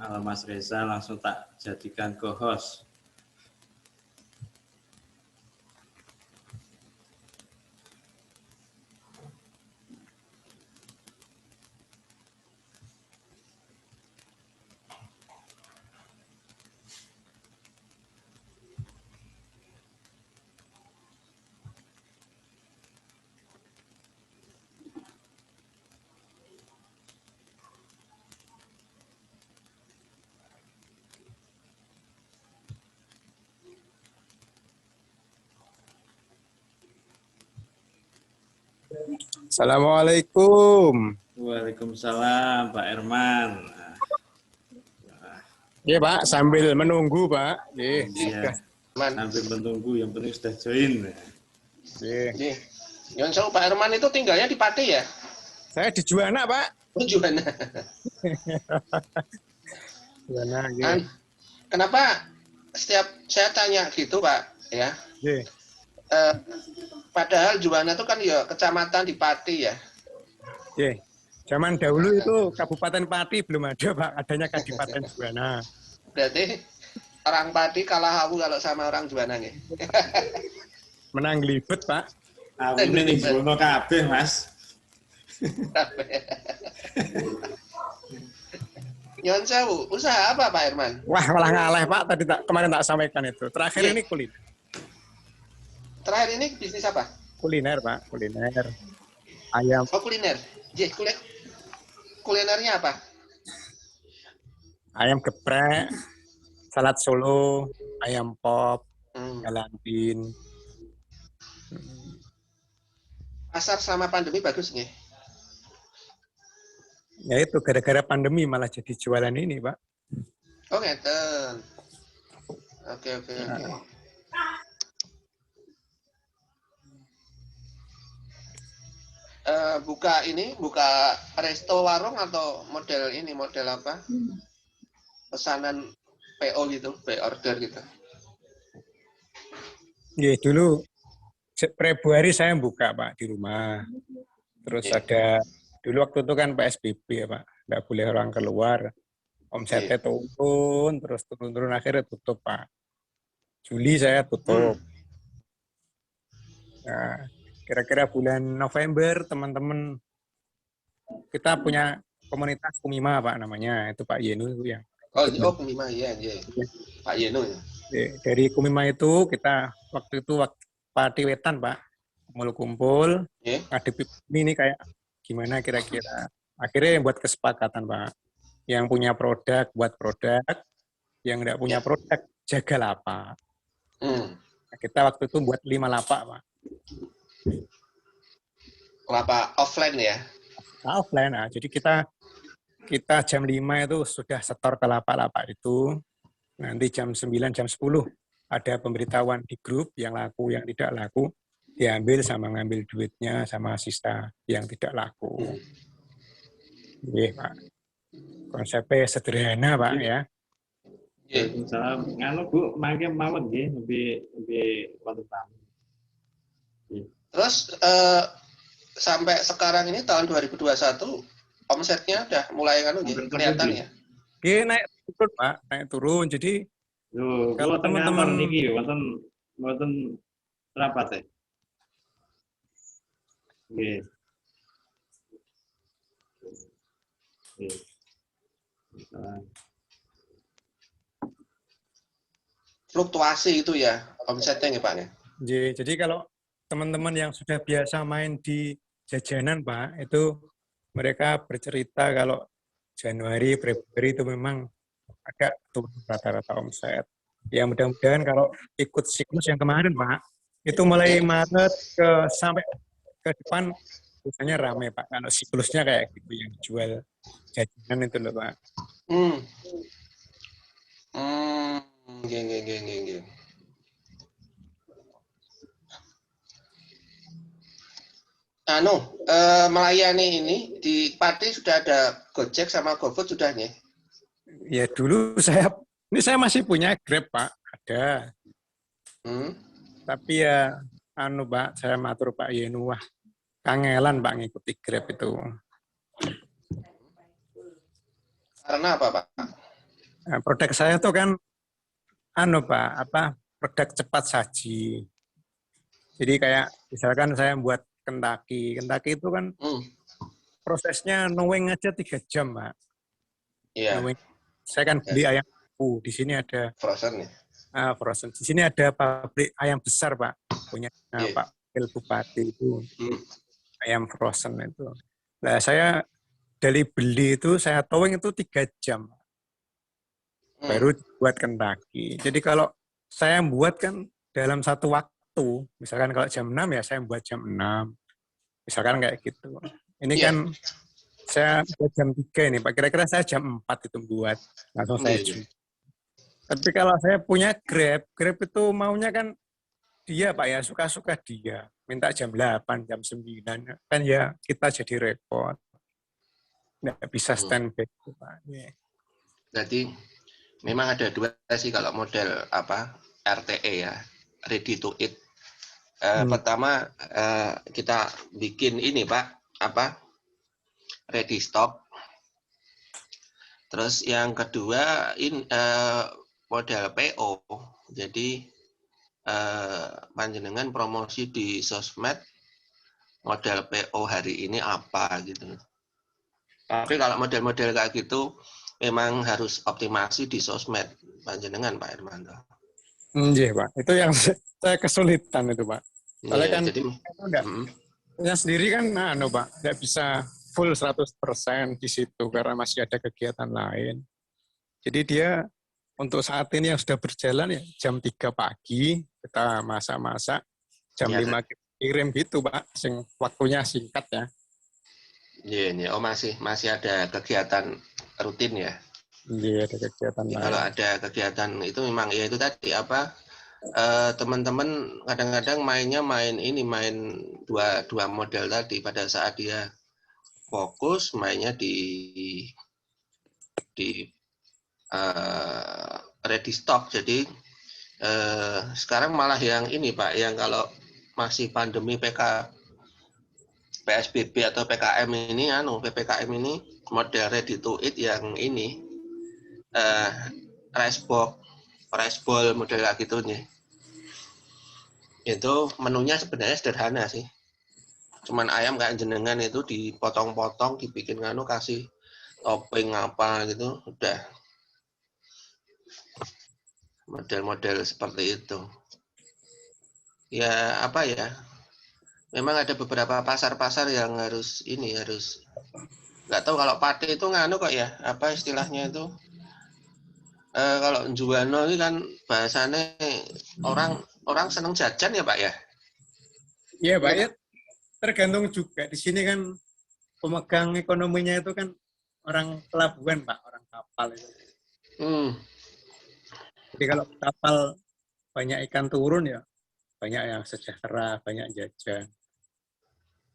Kalau Mas Reza langsung tak jadikan co-host. Assalamualaikum. Waalaikumsalam, Pak Herman. Iya Pak, sambil menunggu Pak. Iya, sambil menunggu, yang penting sudah join. Iya. Yang tahu Pak Herman itu tinggalnya di Pati ya? Saya di Juwana Pak. Oh, Juwana. Juwana, iya. Kenapa setiap saya tanya gitu Pak, ya? Iya. Padahal Juwana itu kan ya kecamatan di Pati ya. Iya. Zaman dahulu itu Kabupaten Pati belum ada Pak, adanya Kadipaten Juwana. Berarti orang Pati kalah aku kalau sama orang Juwana nih. Menang libet Pak. Ini nih Bono kabeh Mas. Nyon sewu, usaha apa Pak Herman? Wah malah ngalah Pak, tadi kemarin tak sampaikan itu. Terakhir ini kuliner. Terakhir ini bisnis apa? Kuliner Pak, kuliner. Ayam. Oh kuliner. Kulinernya apa? Ayam geprek, salad Solo, ayam pop, galantin. Pasar sama pandemi bagus nih. Ya itu gara-gara pandemi malah jadi jualan ini Pak. Oh ngeten. Oke. Buka resto warung atau model apa? Pesanan PO gitu, pre-order gitu. Iya dulu Februari saya buka Pak di rumah. Terus ada dulu waktu itu kan PSBB ya Pak, nggak boleh orang keluar. Omsetnya turun, terus turun akhirnya tutup Pak. Juli saya tutup. Nah, kira-kira bulan November teman-teman kita punya komunitas Kumima Pak namanya, itu Pak Yenu yang. Oh Kumima iya. Pak Yenu ya. Dari Kumima itu kita waktu itu Pati Wetan Pak, kumpul, ngadepi ini kayak gimana kira-kira. Akhirnya yang buat kesepakatan Pak, yang punya produk buat produk, yang nggak punya produk jaga lapak. Nah, kita waktu itu buat 5 lapak Pak. Lapak offline ya? Offline, nah, jadi kita jam 5 itu sudah setor ke lapak-lapak itu. Nanti jam 9, jam 10 ada pemberitahuan di grup yang laku, yang tidak laku, diambil sama ngambil duitnya sama sisa yang tidak laku. Iya Pak. Konsepnya sederhana Pak ya. Waalaikumsalam. Nganu Bu, mangke mawon nggih lebih wonten tamu. Terus sampai sekarang ini tahun 2021 omsetnya udah mulai kelihatan ya? Iya naik turun Pak, naik turun. Jadi kalau teman-teman niki wonten rapat ya. Nggih. Fluktuasi itu ya omsetnya nih Pak ya? Jadi kalau teman-teman yang sudah biasa main di jajanan Pak, itu mereka bercerita kalau Januari, Februari itu memang agak turun rata-rata omset. Ya mudah-mudahan kalau ikut siklus yang kemarin Pak, itu mulai Maret sampai ke depan biasanya ramai Pak. Kalau siklusnya kayak gitu yang jual jajanan itu loh Pak. Geng. Melayani ini di Pati sudah ada Gojek sama GoFood sudah nih? Ya dulu saya masih punya Grab Pak, ada. Tapi ya Pak, saya matur Pak Yenu, wah kangelan Pak ngikuti Grab itu. Karena apa Pak? Nah, produk saya tuh kan Pak, produk cepat saji. Jadi kayak misalkan saya buat Kentucky itu kan prosesnya knowing aja 3 jam, Pak. Iya. Knowing. Saya kan beli ayam di sini ada frozen ya. Frozen. Di sini ada pabrik ayam besar, Pak. Punya Pak Wakil Bupati itu. Ayam frozen itu. Nah, saya dari beli itu saya towing itu 3 jam. Baru buat Kentucky. Jadi kalau saya buat kan dalam satu waktu, misalkan kalau jam 6 ya saya buat jam 6. Misalkan kayak gitu. Ini kan saya buat jam 3 ini, Pak. Kira-kira saya jam 4 itu buat. Langsung saya jual. Tapi kalau saya punya Grab itu maunya kan dia, Pak, ya suka-suka dia. Minta jam 8, jam 9. Kan ya kita jadi repot. Nggak bisa standby, Pak. Berarti memang ada 2 sih kalau model RTE ya, ready to eat. Pertama kita bikin ini, Pak, ready stock. Terus yang kedua model PO. Jadi panjenengan promosi di sosmed model PO hari ini apa gitu. Tapi kalau model-model kayak gitu memang harus optimasi di sosmed panjenengan, Pak Hermanto. Iya, Pak. Itu yang saya kesulitan itu, Pak. Soalnya kan jadi punya sendiri kan Pak, nggak bisa full 100% di situ karena masih ada kegiatan lain. Jadi dia untuk saat ini yang sudah berjalan ya jam 3 pagi kita masak-masak, jam 5 kirim gitu, Pak. Waktunya singkat ya. Iya, masih ada kegiatan rutin ya. Iya, ada kegiatan lain. Kalau ada kegiatan itu memang ya itu tadi teman-teman kadang-kadang main dua model tadi. Pada saat dia fokus mainnya di ready stock. Jadi sekarang malah yang ini, Pak, yang kalau masih pandemi PSBB atau PKM ini PPKM ini model ready to eat yang ini rice bowl model kayak gitu nih. Itu menunya sebenarnya sederhana sih. Cuman ayam kayak jenengan itu dipotong-potong, dibikin kasih topping apa gitu, udah. Model-model seperti itu. Ya memang ada beberapa pasar-pasar yang harus nggak tahu kalau Pate itu kok ya, apa istilahnya itu. Kalau Juwana ini kan bahasanya orang seneng jajan ya, Pak ya? Iya, Pak, ya. Tergantung juga. Di sini kan pemegang ekonominya itu kan orang pelabuhan, Pak, orang kapal itu. Jadi kalau kapal banyak ikan turun ya, banyak yang sejahtera, banyak jajan.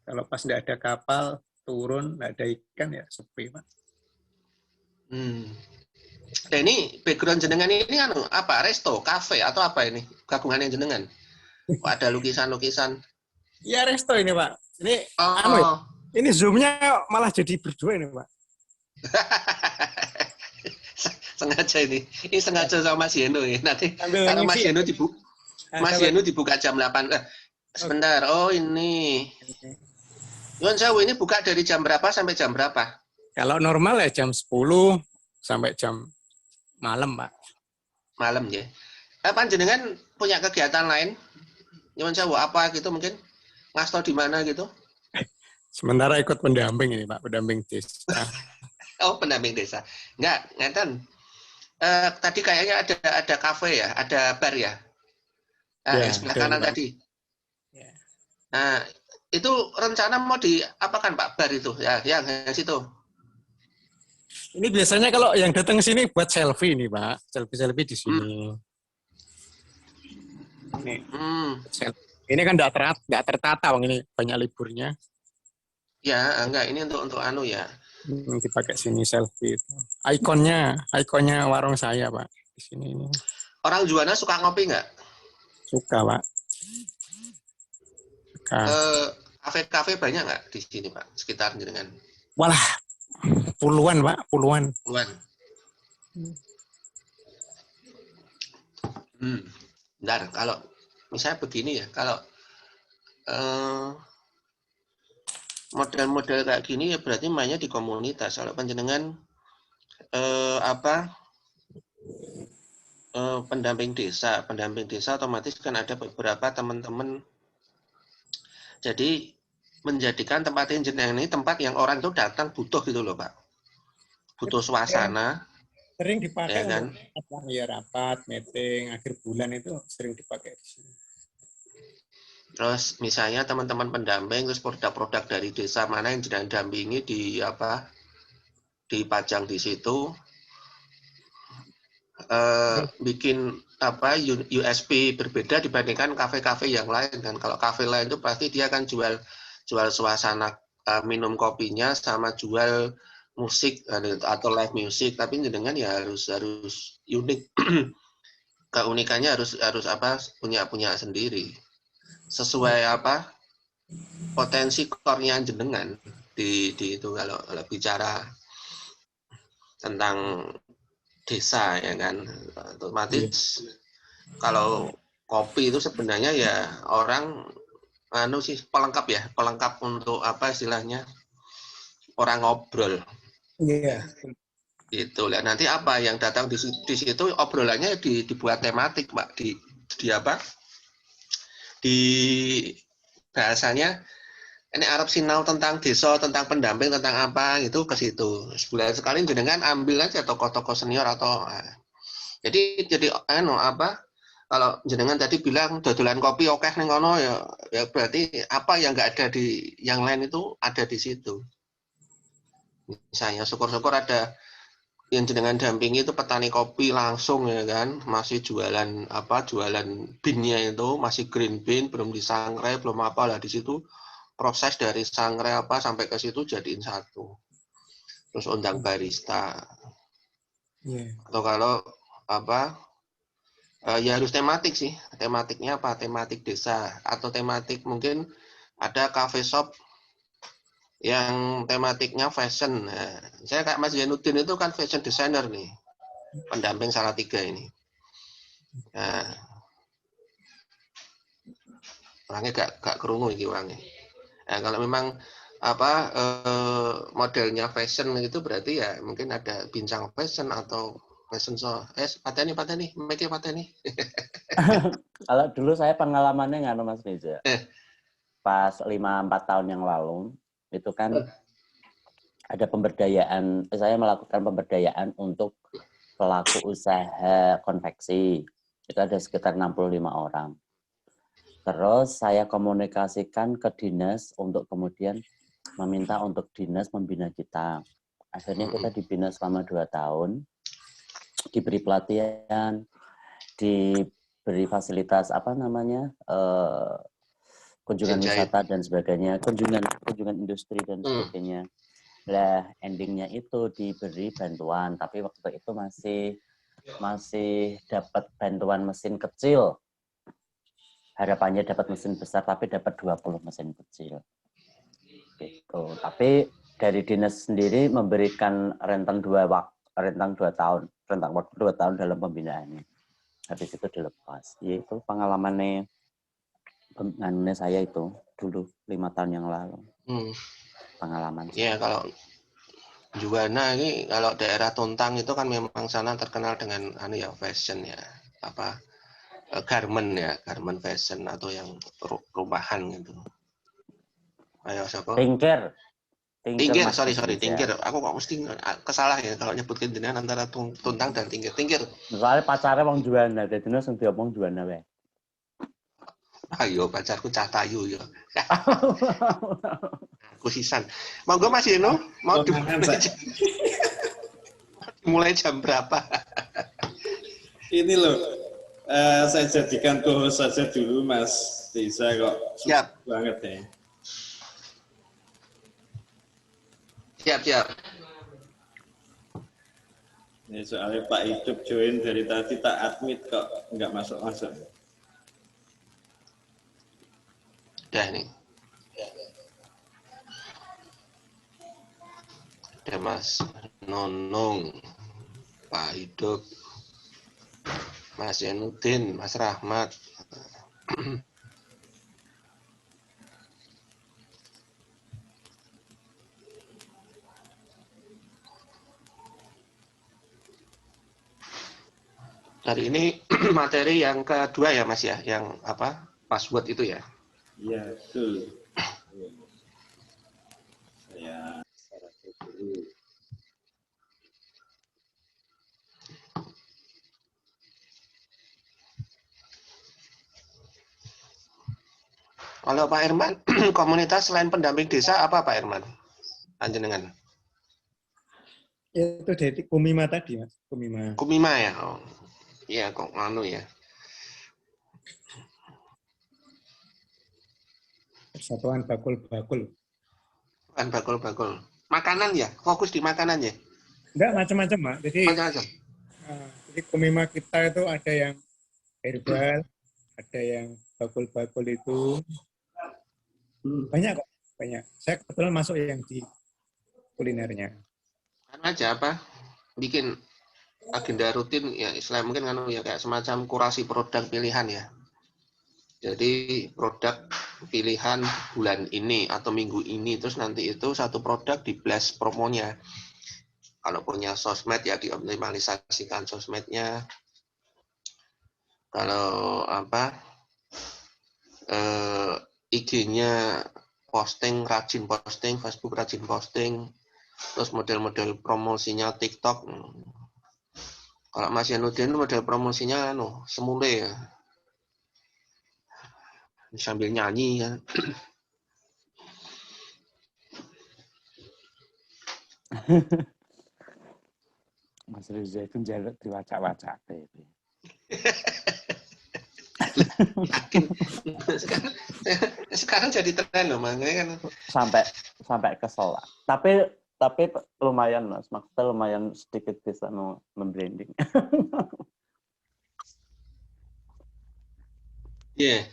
Kalau pas tidak ada kapal turun, tidak ada ikan ya sepi, Pak. Nah, ini background jenengan ini apa? Resto, kafe atau apa ini? Gabungannya jenengan? Ada lukisan-lukisan. Iya, resto ini, Pak. Ini ini zoom-nya malah jadi berdua ini, Pak. Sengaja ini sengaja sama Mas Yeno ya. Nanti kalau Mas Yeno dibuka jam 8. Sebentar. Oh, ini. Yon Sewu ini buka dari jam berapa sampai jam berapa? Kalau normal ya jam 10 sampai jam malam, Pak. Malam ya. Panjenengan punya kegiatan lain? Yon Sewu apa gitu mungkin? Ngasto di mana gitu? Sementara ikut pendamping ini, Pak, pendamping desa. Oh, pendamping desa. Enggak, ngeten. Tadi kayaknya ada kafe ya, ada bar ya. Yang sebelah kanan tadi. Ya. Nah, itu rencana mau diapakan, Pak, bar itu? Ya, yang situ. Ini biasanya kalau yang datang ke sini buat selfie nih, Pak. Selfie di sini. Ini kan nggak tertata, Bang, ini banyak liburnya. Ya, enggak, ini untuk ya. Dipakai sini selfie itu. Ikonnya warung saya, Pak, di sini ini. Orang Juwana suka ngopi nggak? Suka, Pak. Kafe-kafe banyak nggak di sini, Pak? Sekitar dengan. Walah, puluhan, Pak, puluhan. Bentar, kalau misalnya begini ya, kalau model-model kayak gini ya berarti mainnya di komunitas. Kalau panjenengan pendamping desa otomatis kan ada beberapa teman-teman. Jadi menjadikan tempat jenengan ini tempat yang orang itu datang butuh gitu loh, Pak. Butuh suasana. Sering dipakai ya kan? untuk rapat, meeting, akhir bulan itu sering dipakai di sini. Terus misalnya teman-teman pendamping, terus produk-produk dari desa mana yang sedang dampingi dipajang di situ, bikin USP berbeda dibandingkan kafe-kafe yang lain kan. Kalau kafe lain itu pasti dia akan jual suasana minum kopinya sama jual musik atau live music, tapi dengan ya harus unik. Keunikannya harus punya sendiri sesuai potensi core-nya jenengan di itu kalau bicara tentang desa ya kan, otomatis kalau kopi itu sebenarnya ya orang pelengkap untuk istilahnya orang ngobrol. Iya. Itu lihat nanti apa yang datang di situ obrolannya dibuat tematik, Pak, di bahasanya ini Arab Sinau tentang desa, tentang pendamping, tentang apa itu ke situ. Sebulan sekali jenengan ambil aja tokoh-tokoh senior atau jadi kalau jenengan tadi bilang dodolan kopi oke ning kono ya berarti apa yang nggak ada di yang lain itu ada di situ. Misalnya syukur-syukur ada yang jenengan dampingi itu petani kopi langsung ya kan, masih jualan bean-nya itu masih green bean, belum disangrai, belum apalah di situ proses dari sangrai sampai ke situ jadiin satu. Terus undang barista. Atau kalau ya harus tematik sih. Tematiknya apa? Tematik desa atau tematik mungkin ada cafe shop yang tematiknya fashion. Nah, saya kayak Mas Zainuddin itu kan fashion designer nih, pendamping Salatiga ini. Nah, orangnya gak kerungu ini orangnya. Nah, kalau memang modelnya fashion itu berarti ya mungkin ada bincang fashion atau fashion show. Pateni, make pateni. Kalau dulu saya pengalamannya nggak Mas Reza. Pas 5-4 tahun yang lalu itu kan ada pemberdayaan, saya melakukan pemberdayaan untuk pelaku usaha konveksi. Itu ada sekitar 65 orang. Terus saya komunikasikan ke dinas untuk kemudian meminta untuk dinas membina kita. Akhirnya kita dibina selama 2 tahun, diberi pelatihan, diberi fasilitas kunjungan wisata dan sebagainya, kunjungan industri dan sebagainya. Lah endingnya itu diberi bantuan, tapi waktu itu masih dapat bantuan mesin kecil. Harapannya dapat mesin besar, tapi dapat 20 mesin kecil. Gitu. Tapi dari dinas sendiri memberikan rentang waktu 2 tahun dalam pembinaannya. Habis itu dilepas. Yaitu pengalamannya saya itu dulu 5 tahun yang lalu. Pengalaman. Iya, kalau Juwana ini kalau daerah Tuntang itu kan memang sana terkenal dengan fashion ya, garment fashion atau yang rumahan gitu. Ayo siapa? Tingkir, sorry, Tingkir. Aku kok mesti kesalah ya kalau nyebutin jenengan antara Tuntang dan Tingkir. Soalnya pacarnya wong Juwana, jadi nus sing diomong Juwana wae. Ayo pacarku Cah Tayu ya. Aku sisan. Monggo Mas Yeno, mau dimulai jam berapa? Ini loh, saya jadikan co-host saja dulu Mas Desa kok. Siap banget ya. Siap. Ini soalnya Pak Hidup join dari tadi tak admit kok nggak masuk. Udah nih. Ada Mas Nonong, Pak Hidup. Mas Yanuddin, Mas Rahmat. Hari ini materi yang kedua ya Mas ya, yang apa? Password itu ya. Iya, betul. Saya salah dulu. Kalau Pak Herman, komunitas selain pendamping desa apa Pak Herman? Panjenengan. Itu dari Kumima tadi, Mas. Kumima. Kumima ya. Oh. Iya kok anu ya. Persatuan Bakul-Bakul. Bukan bakul-bakul. Makanan ya, fokus di makanan ya. Enggak, macam-macam, Pak. Macam-macam. Jadi Kumima kita itu ada yang herbal, ada yang bakul-bakul itu. Banyak kok, banyak. Saya kebetulan masuk yang di kulinernya. Kan aja apa? Bikin agenda rutin ya, istilah mungkin kan ya kayak semacam kurasi produk pilihan ya. Jadi produk pilihan bulan ini atau minggu ini, terus nanti itu satu produk di blast promonya. Kalau punya sosmed ya dioptimalisasikan sosmednya. Kalau apa IG-nya posting, rajin posting, Facebook rajin posting, terus model-model promosinya TikTok. Kalau Mas Yanuddin model promosinya semule ya. Sambil nyanyi kan. Mas Reza itu njaluk diwacak-wacak itu. sekarang jadi tren loh, makanya kan. Sampai kesel lah. Tapi lumayan Mas, maksudnya lumayan sedikit bisa membranding. Iya.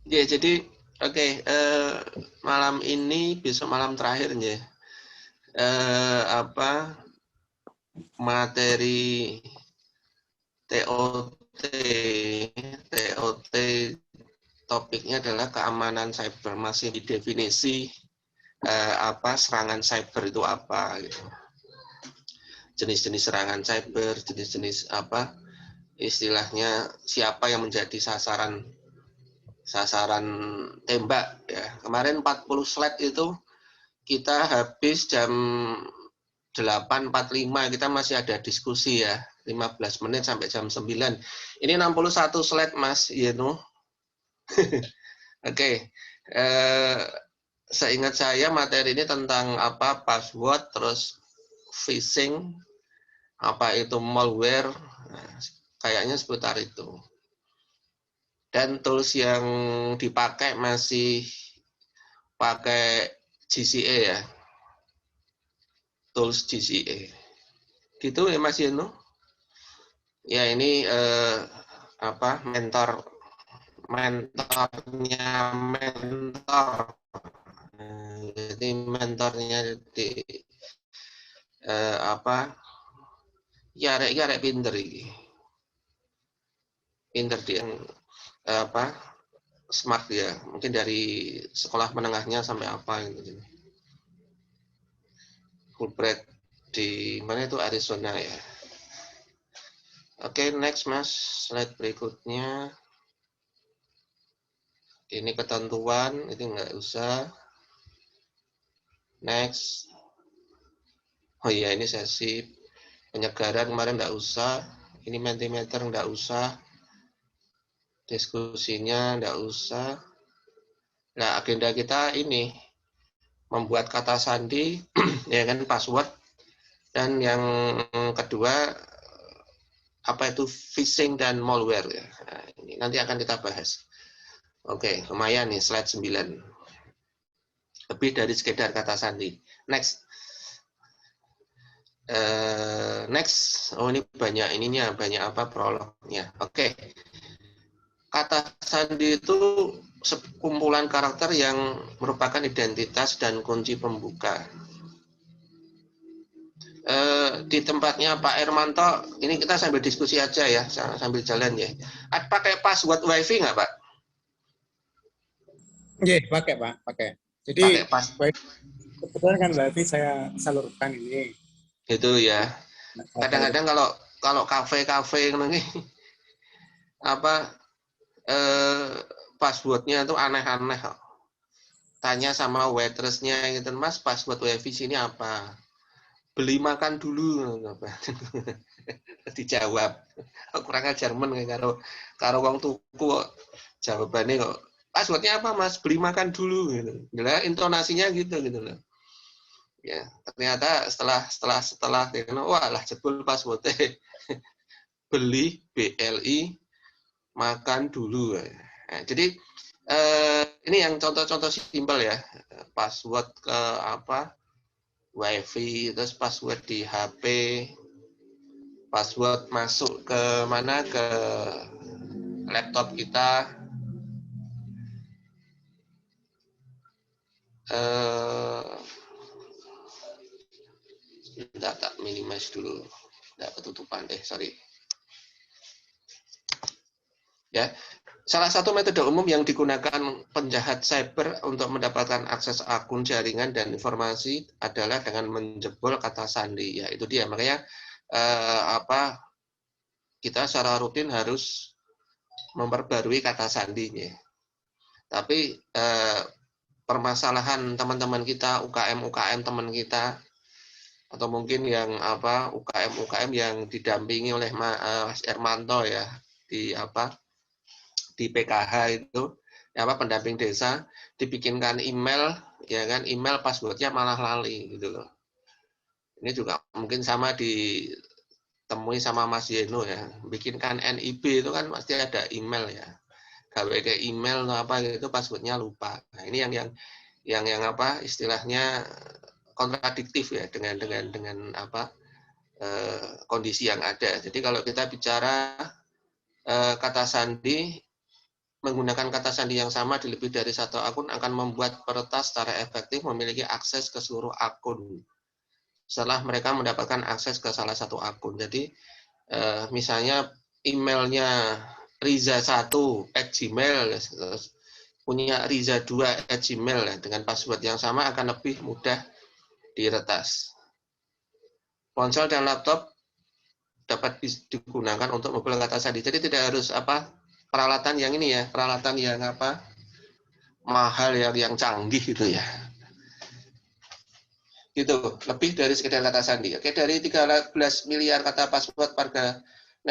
Ya, jadi oke, malam ini besok malam terakhir ya. Materi TOT topiknya adalah keamanan cyber, masih di definisi serangan cyber itu apa gitu. Jenis-jenis serangan cyber, jenis-jenis apa istilahnya, siapa yang menjadi sasaran tembak ya. Kemarin 40 slide itu kita habis jam 8.45, kita masih ada diskusi ya, 15 menit sampai jam 9. Ini 61 slide Mas Yeno. Oke. Seingat saya materi ini tentang apa password, terus phishing, apa itu malware, kayaknya seputar itu. Dan tools yang dipakai masih pakai GCA ya, tools GCA. Gitu ya Mas Yeno. Ya ini mentornya mentor. Jadi mentornya di ya rek pinter iki. Pinter dia smart ya, mungkin dari sekolah menengahnya sampai apa gitu. Fulbright di mana itu, Arizona ya. Oke, next Mas, slide berikutnya. Ini ketentuan, itu nggak usah. Next. Oh iya, ini sesi penyegaran kemarin nggak usah. Ini Mentimeter nggak usah. Diskusinya nggak usah. Nah, agenda kita ini membuat kata sandi, ya kan, password, dan yang kedua apa itu phishing dan malware ya. Nah, ini nanti akan kita bahas. Oke, lumayan nih slide 9. Lebih dari sekedar kata sandi. Next. Next. Oh, ini banyak ininya, banyak apa prolognya. Oke. Kata sandi itu sekumpulan karakter yang merupakan identitas dan kunci pembuka. di tempatnya Pak Hermanto, ini kita sambil diskusi aja ya, sambil jalan ya. Pakai password WiFi nggak, Pak? Iya, pakai Pak, pakai. Jadi Pakai pas. kebetulan kan WiFi saya salurkan ini. Itu ya. Kadang-kadang kalau kafe-kafe ini apa passwordnya itu aneh-aneh kok. Tanya sama waitressnya gitu, Mas, password WiFi sini apa? Beli makan dulu. Dijawab. Kurang ajar men karo wong tuku kok jawabannya kok passwordnya apa, Mas? Beli makan dulu gitu. Lah intonasinya gitu loh. Ya, ternyata setelah wah lah jebul passwordnya beli BLI makan dulu. Nah, jadi ini yang contoh-contoh simpel ya, password ke WiFi, terus password di HP, password masuk ke mana, ke laptop kita. Tak minimize dulu, tidak ketutupan sorry. Ya, salah satu metode umum yang digunakan penjahat cyber untuk mendapatkan akses akun jaringan dan informasi adalah dengan menjebol kata sandi. Ya, itu dia. Makanya kita secara rutin harus memperbarui kata sandinya. Tapi permasalahan teman-teman kita, UKM teman kita, atau mungkin yang UKM yang didampingi oleh Mas Hermanto ya di PKH itu pendamping desa, dibikinkan email ya kan, email passwordnya malah lali gitu loh. Ini juga mungkin sama ditemui sama Mas Yeno ya, bikinkan NIB itu kan pasti ada email ya, gawe ke email atau apa gitu passwordnya lupa. Nah ini yang istilahnya kontradiktif ya dengan kondisi yang ada. Jadi kalau kita bicara kata sandi, menggunakan kata sandi yang sama di lebih dari satu akun akan membuat peretas secara efektif memiliki akses ke seluruh akun setelah mereka mendapatkan akses ke salah satu akun. Jadi misalnya emailnya riza1@gmail, punya riza2@gmail dengan password yang sama akan lebih mudah diretas. Ponsel dan laptop dapat digunakan untuk mobil kata sandi. Jadi tidak harus peralatan yang ini ya, peralatan yang mahal yang canggih gitu ya. Gitu, lebih dari sekedar kata sandi. Oke, dari 13 miliar kata password warganet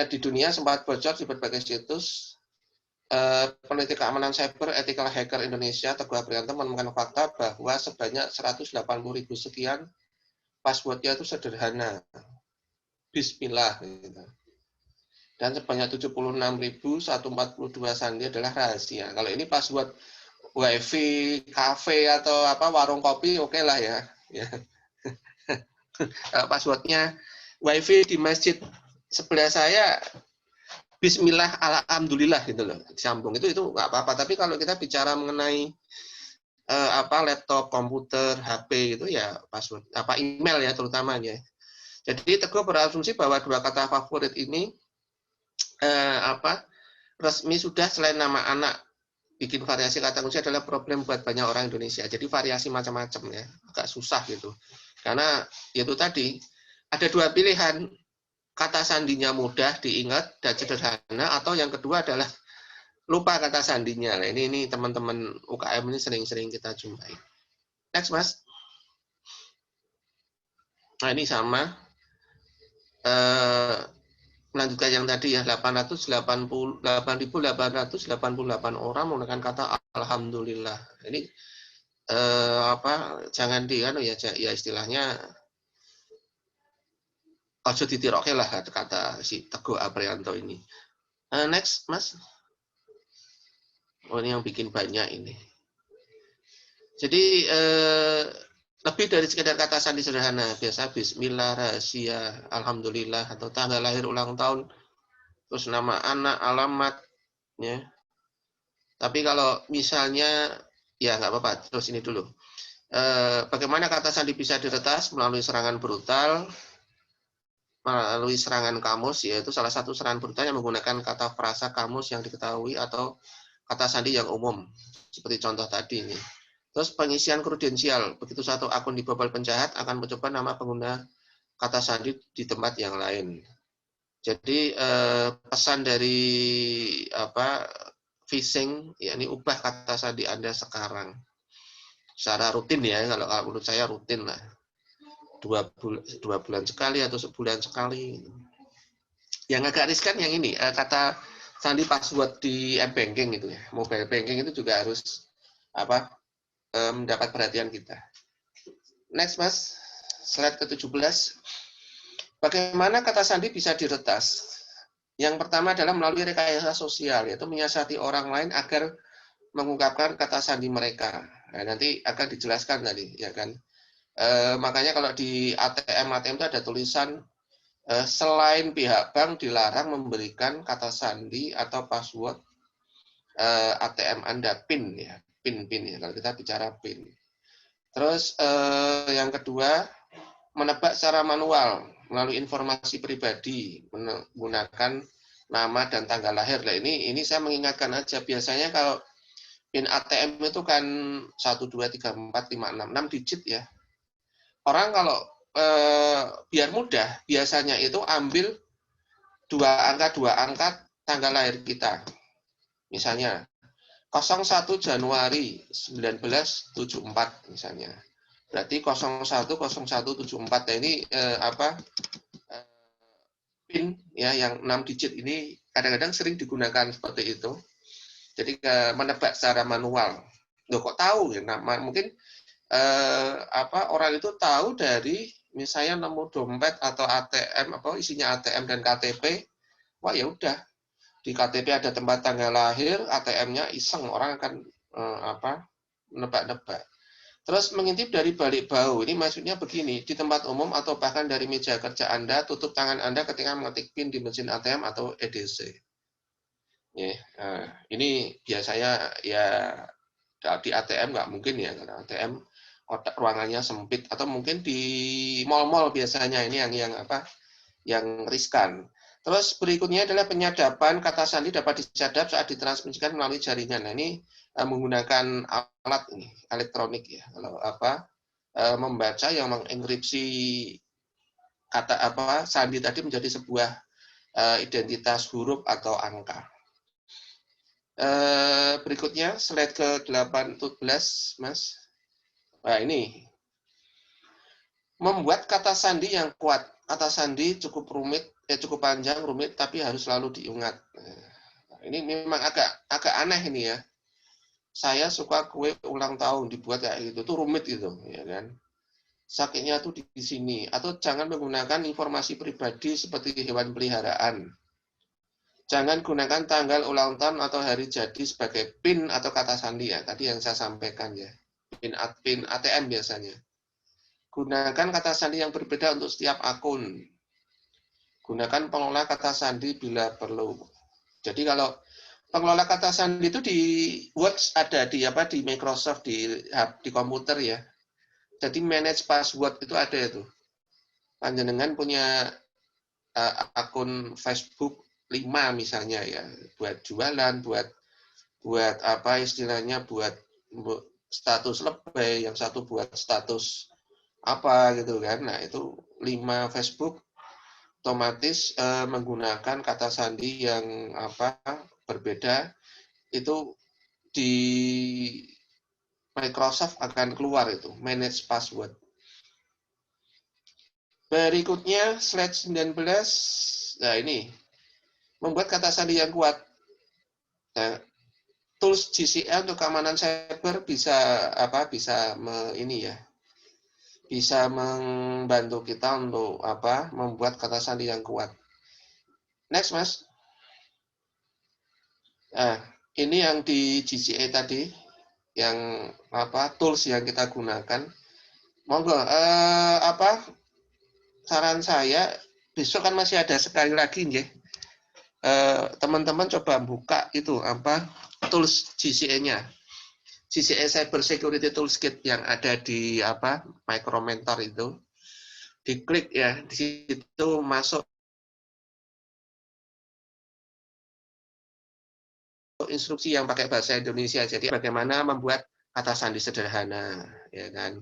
di dunia sempat bocor di berbagai situs. Peneliti keamanan cyber Ethical Hacker Indonesia Teguh Aprianto menemukan fakta bahwa sebanyak 180.000 sekian passwordnya itu sederhana, Bismillah gitu. Dan sebanyak 76.142 sandi adalah rahasia. Kalau ini password WiFi, kafe atau warung kopi, oke lah ya. Passwordnya WiFi di masjid sebelah saya, Bismillah, alhamdulillah gitu loh, disambung itu nggak apa-apa. Tapi kalau kita bicara mengenai laptop, komputer, HP gitu ya password email ya terutamanya. Jadi Teguh berasumsi bahwa dua kata favorit ini resmi sudah selain nama anak bikin variasi kata kunci adalah problem buat banyak orang Indonesia. Jadi variasi macam-macam ya, agak susah gitu. Karena itu tadi ada dua pilihan, kata sandinya mudah diingat dan sederhana, atau yang kedua adalah lupa kata sandinya. Nah, ini teman-teman UKM ini sering-sering kita jumpai. Next, Mas. Nah, ini sama. Melanjutkan yang tadi ya, 888 orang menggunakan kata alhamdulillah. Ini jangan ya istilahnya ojo ditiroke lah kata si Teguh Aprianto ini. Next, Mas. Oh, ini yang bikin banyak ini. Jadi lebih dari sekedar kata sandi sederhana, biasa bismillah, rahasia, alhamdulillah, atau tanggal lahir, ulang tahun, terus nama anak, alamat, ya. Tapi kalau misalnya, ya nggak apa-apa, terus ini dulu. Bagaimana kata sandi bisa diretas melalui serangan brutal, melalui serangan kamus, yaitu salah satu serangan brutal yang menggunakan kata frasa kamus yang diketahui atau kata sandi yang umum, seperti contoh tadi ini. Terus pengisian krudensial, begitu satu akun dibobol penjahat akan mencoba nama pengguna kata sandi di tempat yang lain. Jadi pesan dari phishing, yakni ubah kata sandi Anda sekarang. Secara rutin ya, kalau menurut saya rutin lah. 2 bulan sekali atau sebulan sekali. Yang agak riskan yang ini, kata sandi password di m-banking itu ya, mobile banking itu juga harus mendapat perhatian kita. Next Mas, slide ke-17. Bagaimana kata sandi bisa diretas? Yang pertama adalah melalui rekayasa sosial, yaitu menyiasati orang lain agar mengungkapkan kata sandi mereka. Nah, nanti akan dijelaskan tadi, ya kan? Makanya kalau di ATM itu ada tulisan selain pihak bank dilarang memberikan kata sandi atau password ATM Anda, PIN ya, PIN ya. Kalau kita bicara PIN. Terus yang kedua, menebak secara manual melalui informasi pribadi menggunakan nama dan tanggal lahir. Nah, ini saya mengingatkan aja, biasanya kalau PIN ATM itu kan 1, 2, 3, 4, 5, 6 digit ya. Orang kalau biar mudah, biasanya itu ambil 2 angka tanggal lahir kita. Misalnya 01 Januari 1974 misalnya. Berarti 010174. Nah, ini PIN ya yang 6 digit ini kadang-kadang sering digunakan seperti itu. Jadi menebak secara manual. Loh kok tahu ya? Nah, mungkin orang itu tahu dari misalnya nemu dompet atau ATM isinya ATM dan KTP. Wah ya udah, di KTP ada tempat tanggal lahir, ATM-nya iseng, orang akan menebak-nebak. Terus mengintip dari balik bau, ini maksudnya begini, di tempat umum atau bahkan dari meja kerja Anda, tutup tangan Anda ketika mengetik PIN di mesin ATM atau EDC. Ya, ini biasanya ya di ATM nggak mungkin ya, karena ATM ruangannya sempit, atau mungkin di mal-mal biasanya ini yang riskan. Terus berikutnya adalah penyadapan kata sandi dapat disadap saat ditransmisikan melalui jaringan. Nah, ini menggunakan alat ini elektronik ya. Kalau membaca yang mengenkripsi kata sandi tadi menjadi sebuah identitas huruf atau angka. Berikutnya slide ke-18 Mas. Nah, ini membuat kata sandi yang kuat. Kata sandi cukup panjang, rumit, tapi harus selalu diingat. Nah, ini memang agak aneh ini ya. Saya suka kue ulang tahun dibuat kayak gitu, tuh rumit gitu, ya kan? Sakitnya tuh di sini. Atau jangan menggunakan informasi pribadi seperti hewan peliharaan. Jangan gunakan tanggal ulang tahun atau hari jadi sebagai PIN atau kata sandi ya. Tadi yang saya sampaikan ya. PIN ATM biasanya. Gunakan kata sandi yang berbeda untuk setiap akun. Gunakan pengelola kata sandi bila perlu. Jadi kalau pengelola kata sandi itu di Word ada di Microsoft di komputer ya. Jadi manage password itu ada itu. Panjenengan punya akun Facebook 5 misalnya ya, buat jualan, buat istilahnya buat status lebay, yang satu buat status gitu kan. Nah, itu 5 Facebook otomatis menggunakan kata sandi yang berbeda, itu di Microsoft akan keluar itu manage password. Berikutnya slide 19. Nah, ini membuat kata sandi yang kuat. Nah, tools GCL untuk keamanan cyber bisa bisa membantu kita untuk membuat kata sandi yang kuat. Next, Mas. Nah, ini yang di GCA tadi, yang tools yang kita gunakan. Monggo, saran saya besok kan masih ada sekali lagi ya. Teman-teman coba buka itu tools GCA-nya. GCA Cyber Security Toolkit yang ada di Micromentor itu. diklik ya, di situ masuk instruksi yang pakai bahasa Indonesia. Jadi bagaimana membuat kata sandi sederhana, ya kan?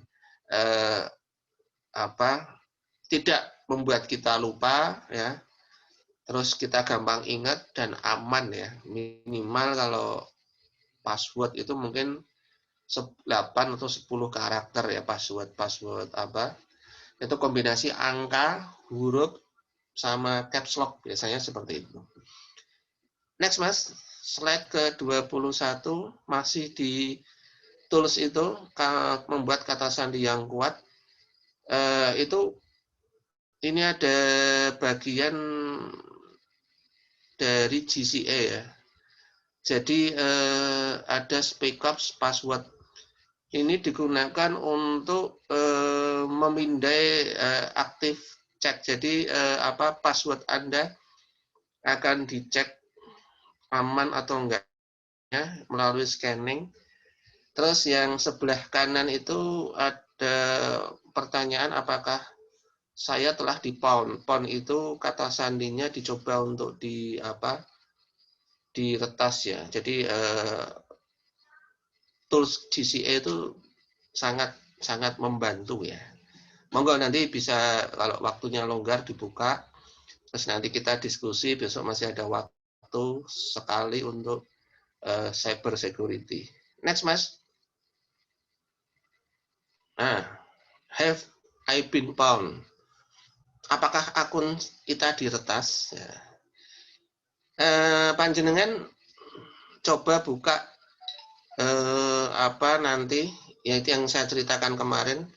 Tidak membuat kita lupa, ya. Terus kita gampang ingat dan aman ya. Minimal kalau password itu mungkin 8 atau 10 karakter ya password itu kombinasi angka, huruf sama caps lock biasanya seperti itu. Next Mas, slide ke-21 masih di tools itu membuat kata sandi yang kuat. Itu ini ada bagian dari GCA ya. Jadi ada backup password. Ini digunakan untuk memindai aktif cek. Jadi password Anda akan dicek aman atau enggak ya, melalui scanning. Terus yang sebelah kanan itu ada pertanyaan apakah saya telah di-pound. Pound itu kata sandinya dicoba untuk diretas ya. Jadi tools GCA itu sangat membantu ya. Monggo nanti bisa kalau waktunya longgar dibuka. Terus nanti kita diskusi, besok masih ada waktu sekali untuk cyber security. Next, Mas. Nah, have I been found? Apakah akun kita diretas? Ya. Panjenengan coba buka nanti, yaitu yang saya ceritakan kemarin,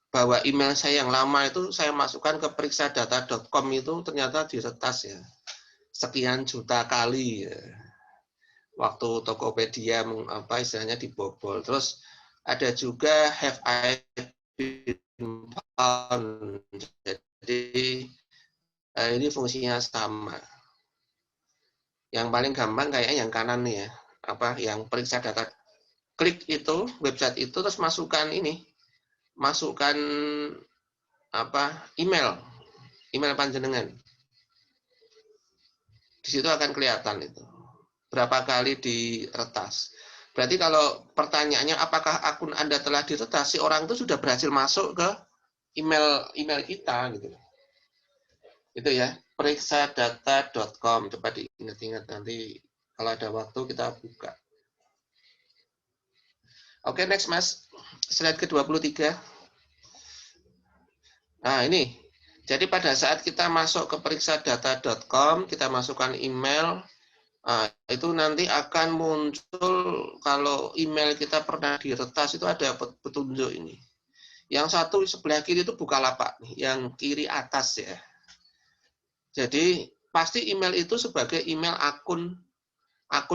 bahwa email saya yang lama itu saya masukkan ke periksadata.com itu ternyata diretas ya. Sekian juta kali ya. Waktu Tokopedia istilahnya dibobol. Terus ada juga have I been found. Jadi ini fungsinya sama. Yang paling gampang kayaknya yang kanan nih ya. Yang periksa data. Klik itu website itu terus masukkan email panjenengan. Di situ akan kelihatan itu berapa kali diretas. Berarti kalau pertanyaannya apakah akun Anda telah diretas, si orang itu sudah berhasil masuk ke email kita gitu. Itu ya, periksadata.com. Coba diingat-ingat nanti kalau ada waktu kita buka. Oke, next Mas. Slide ke-23. Nah, ini. Jadi pada saat kita masuk ke periksadata.com, kita masukkan email, itu nanti akan muncul kalau email kita pernah diretas itu ada petunjuk ini. Yang satu sebelah kiri itu Bukalapak, yang kiri atas ya. Jadi pasti email itu sebagai email akun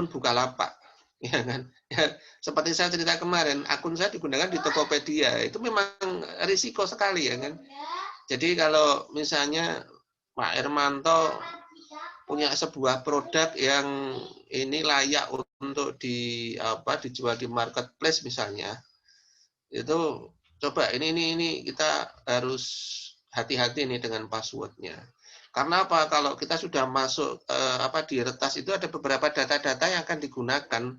Bukalapak, ya kan? Ya, seperti saya cerita kemarin, akun saya digunakan di Tokopedia, itu memang risiko sekali ya kan. Jadi kalau misalnya Pak Hermanto punya sebuah produk yang ini layak untuk dijual di marketplace misalnya, itu coba ini kita harus hati-hati nih dengan passwordnya. Karena apa? Kalau kita sudah masuk diretas itu ada beberapa data-data yang akan digunakan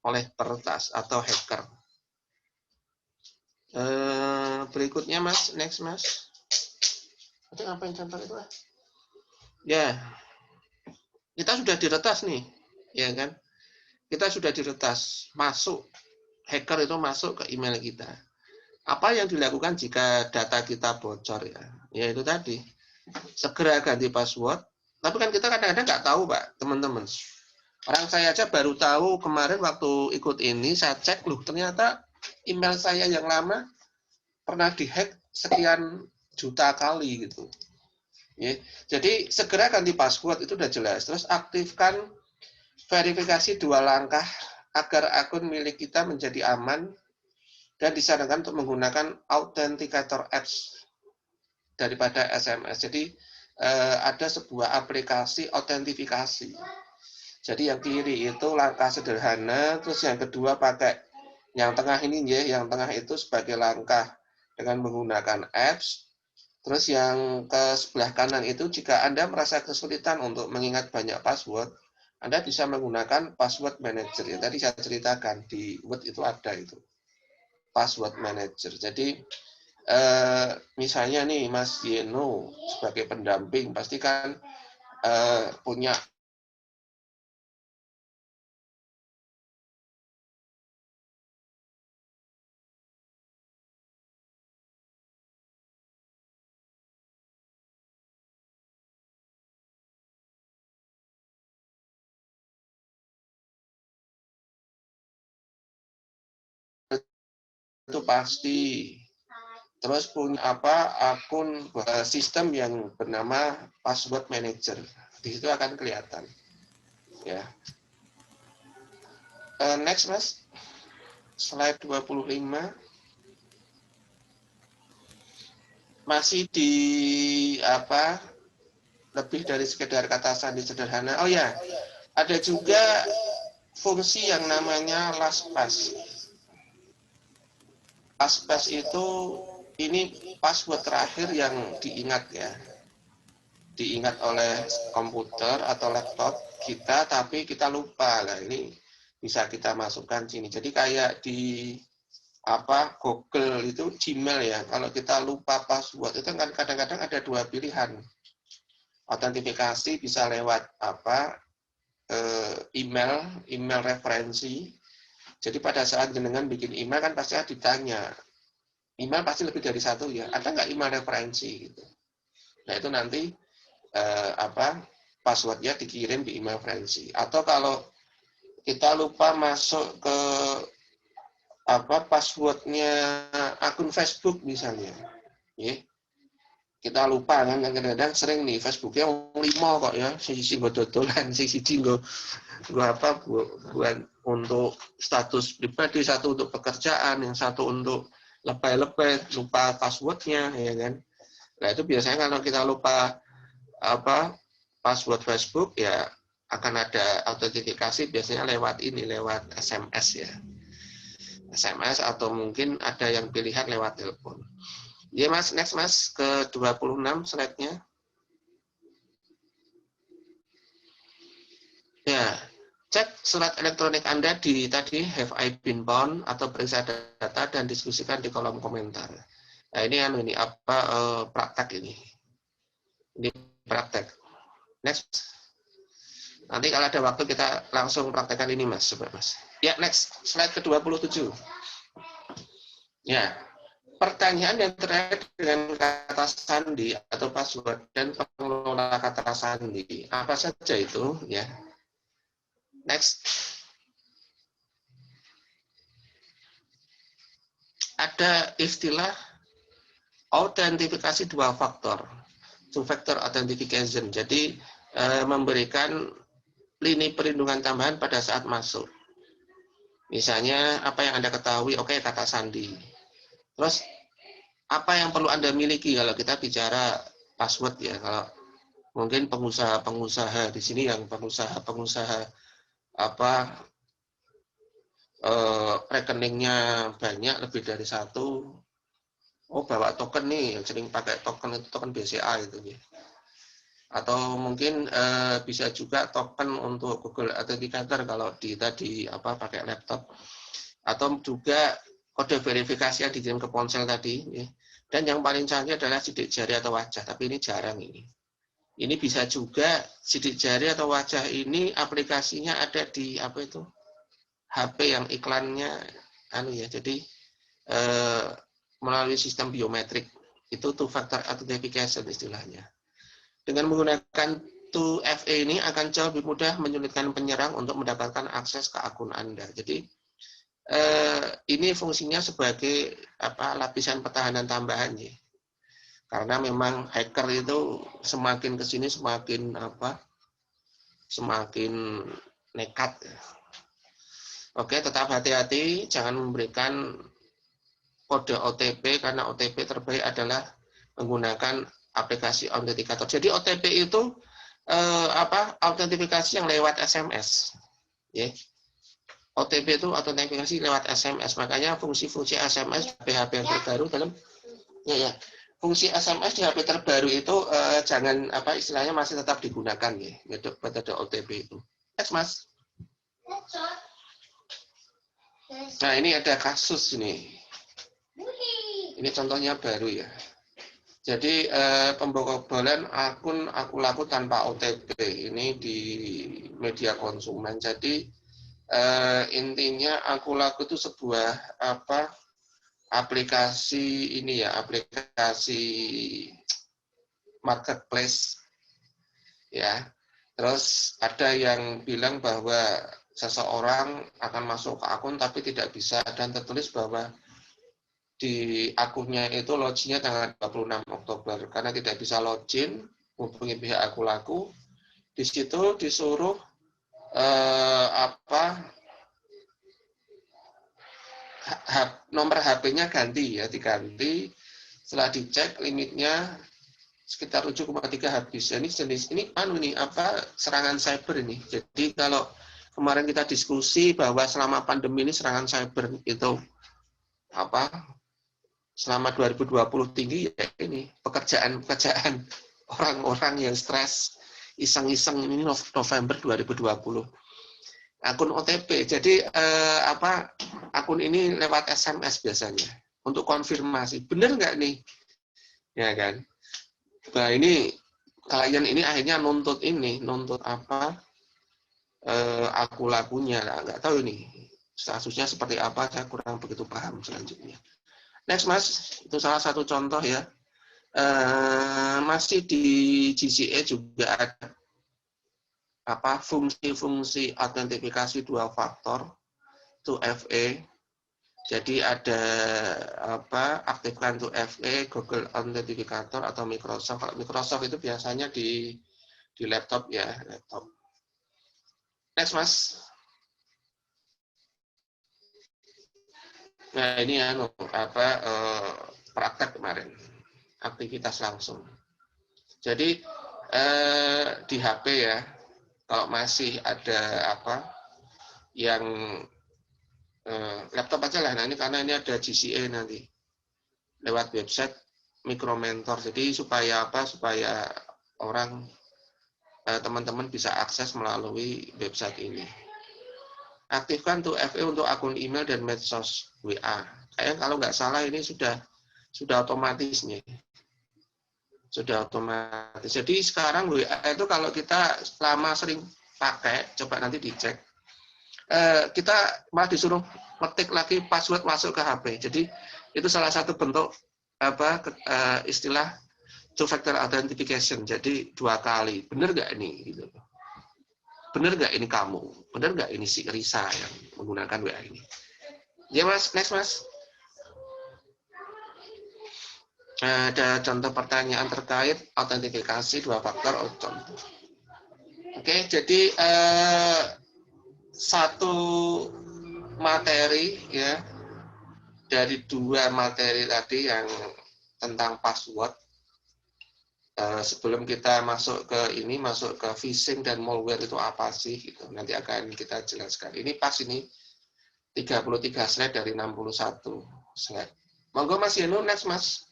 oleh peretas atau hacker. Berikutnya Mas, next Mas. Itu ngapain contoh itu? Ya, kita sudah diretas nih, ya kan? Kita sudah diretas, hacker itu masuk ke email kita. Apa yang dilakukan jika data kita bocor ya? Ya itu tadi, segera ganti password. Tapi kan kita kadang-kadang nggak tahu Pak, teman-teman. Orang saya aja baru tahu kemarin waktu ikut ini, saya cek loh, ternyata email saya yang lama pernah dihack sekian juta kali gitu. Ya, jadi segera ganti password itu udah jelas. Terus aktifkan verifikasi 2 langkah agar akun milik kita menjadi aman dan disarankan untuk menggunakan authenticator apps daripada SMS. Jadi ada sebuah aplikasi autentifikasi. Jadi yang kiri itu langkah sederhana, terus yang kedua pakai yang tengah ini ya, yang tengah itu sebagai langkah dengan menggunakan apps. Terus yang ke sebelah kanan itu, jika Anda merasa kesulitan untuk mengingat banyak password, Anda bisa menggunakan password manager. Yang tadi saya ceritakan, di Word itu ada itu. Password manager. Jadi, misalnya nih Mas Yeno sebagai pendamping, pasti kan punya itu pasti. Terus punya akun sistem yang bernama password manager. Di situ akan kelihatan. Ya. Next, Mas. Slide 25. Masih di lebih dari sekedar kata sandi sederhana. Oh ya, ada juga fungsi yang namanya LastPass. LastPass itu ini password terakhir yang diingat ya. Diingat oleh komputer atau laptop kita, tapi kita lupa. Nah, ini bisa kita masukkan sini. Jadi kayak di Google itu Gmail ya. Kalau kita lupa password itu kan kadang-kadang ada dua pilihan. Autentifikasi bisa lewat email referensi. Jadi pada saat jenengan bikin email kan pasti ditanya. Email pasti lebih dari satu ya. Ada nggak email referensi gitu. Nah, itu nanti passwordnya dikirim di email referensi. Atau kalau kita lupa masuk ke passwordnya akun Facebook misalnya, ya. Kita lupa kan, kadang-kadang sering nih Facebooknya 5 kok ya, sisi gue dodolan, sisi gue buat untuk status pribadi, satu untuk pekerjaan, yang satu untuk lebay-lebay, lupa passwordnya, ya kan. Nah itu biasanya kalau kita lupa password Facebook ya akan ada autentifikasi biasanya lewat SMS ya. SMS atau mungkin ada yang pilihan lewat telepon. Ya Mas, next Mas ke 26 slide-nya. Ya, cek surat elektronik Anda di tadi have I been bound atau periksa data dan diskusikan di kolom komentar. Nah, ini praktek ini. Ini praktek. Next. Nanti kalau ada waktu kita langsung praktekkan ini Mas, coba Mas. Ya, next. Slide ke-27. Ya. Pertanyaan yang terkait dengan kata sandi atau password dan pengelola kata sandi. Apa saja itu? Ya. Next. Ada istilah autentifikasi dua faktor. Two-factor authentication. Jadi, memberikan lini perlindungan tambahan pada saat masuk. Misalnya, apa yang Anda ketahui, oke, kata sandi. Terus, apa yang perlu Anda miliki kalau kita bicara password ya? Kalau mungkin pengusaha-pengusaha di sini yang pengusaha-pengusaha rekeningnya banyak, lebih dari satu. Oh, bawa token nih, yang sering pakai token itu token BCA itu ya. Atau mungkin bisa juga token untuk Google Authenticator kalau pakai laptop. Atau juga kode verifikasi yang dikirim ke ponsel tadi. Ya. Dan yang paling canggih adalah sidik jari atau wajah, tapi ini jarang ini. Ini bisa juga sidik jari atau wajah ini aplikasinya ada di HP yang iklannya jadi melalui sistem biometrik. Itu two-factor authentication istilahnya. Dengan menggunakan 2FA ini akan jauh lebih mudah menyulitkan penyerang untuk mendapatkan akses ke akun Anda. Jadi ini fungsinya sebagai lapisan pertahanan tambahan ya. Karena memang hacker itu semakin ke sini semakin nekat. Oke, tetap hati-hati, jangan memberikan kode OTP karena OTP terbaik adalah menggunakan aplikasi autentikator. Jadi OTP itu autentifikasi yang lewat SMS. Ya. OTP itu autentifikasi lewat SMS. Makanya fungsi-fungsi SMS HP yang terbaru dalam Ya. Fungsi SMS di HP terbaru itu jangan apa istilahnya masih tetap digunakan ya, metode OTP itu. Next, Mas. Nah, ini ada kasus ini. Ini contohnya baru ya. Jadi pembobolan akun Akulaku tanpa OTP ini di media konsumen. Jadi intinya Akulaku itu sebuah aplikasi ini ya, aplikasi marketplace ya. Terus ada yang bilang bahwa seseorang akan masuk ke akun tapi tidak bisa, dan tertulis bahwa di akunnya itu login-nya tanggal 26 Oktober. Karena tidak bisa login, hubungi pihak Akulaku. Di situ disuruh nomor HP-nya diganti. Setelah dicek limitnya sekitar 7,3 habis. Ini jenis ini serangan cyber ini. Jadi kalau kemarin kita diskusi bahwa selama pandemi ini serangan cyber itu selama 2020 tinggi, ya ini pekerjaan orang-orang yang stres iseng-iseng ini November 2020. Akun OTP. Jadi akun ini lewat SMS biasanya untuk konfirmasi. Benar nggak nih? Ya kan? Nah, ini klien ini akhirnya nuntut Akulakunya. Nggak tahu ini kasusnya seperti apa, saya kurang begitu paham selanjutnya. Next, Mas. Itu salah satu contoh ya. Masih di GCA juga ada fungsi-fungsi autentifikasi 2 faktor 2FA. Jadi ada aktifkan 2FA, Google Authenticator atau Microsoft. Kalau Microsoft itu biasanya di laptop ya, laptop. Next, Mas. Nah, ini praktek kemarin, aktivitas langsung. Jadi di HP ya, kalau masih ada yang laptop aja lah. Nah, ini karena ini ada GCA nanti lewat website Micromentor. Jadi supaya orang teman-teman bisa akses melalui website ini. Aktifkan 2FA untuk akun email dan medsos WA. Kayaknya kalau nggak salah ini sudah otomatis nih. Sudah otomatis. Jadi sekarang WA itu kalau kita lama sering pakai, coba nanti dicek. Kita malah disuruh ngetik lagi password masuk ke HP. Jadi itu salah satu bentuk istilah two-factor authentication. Jadi 2 kali. Bener nggak ini? Gitu. Bener nggak ini kamu? Bener nggak ini si Risa yang menggunakan WA ini? Ya, Mas. Next, Mas. Ada contoh pertanyaan terkait autentifikasi 2 faktor contoh. Oke, jadi satu materi ya dari 2 materi tadi yang tentang password. Sebelum kita masuk ke phishing dan malware itu apa sih gitu. Nanti akan kita jelaskan. Ini pas ini 33 slide dari 61 slide. Monggo Mas Yenu, next Mas.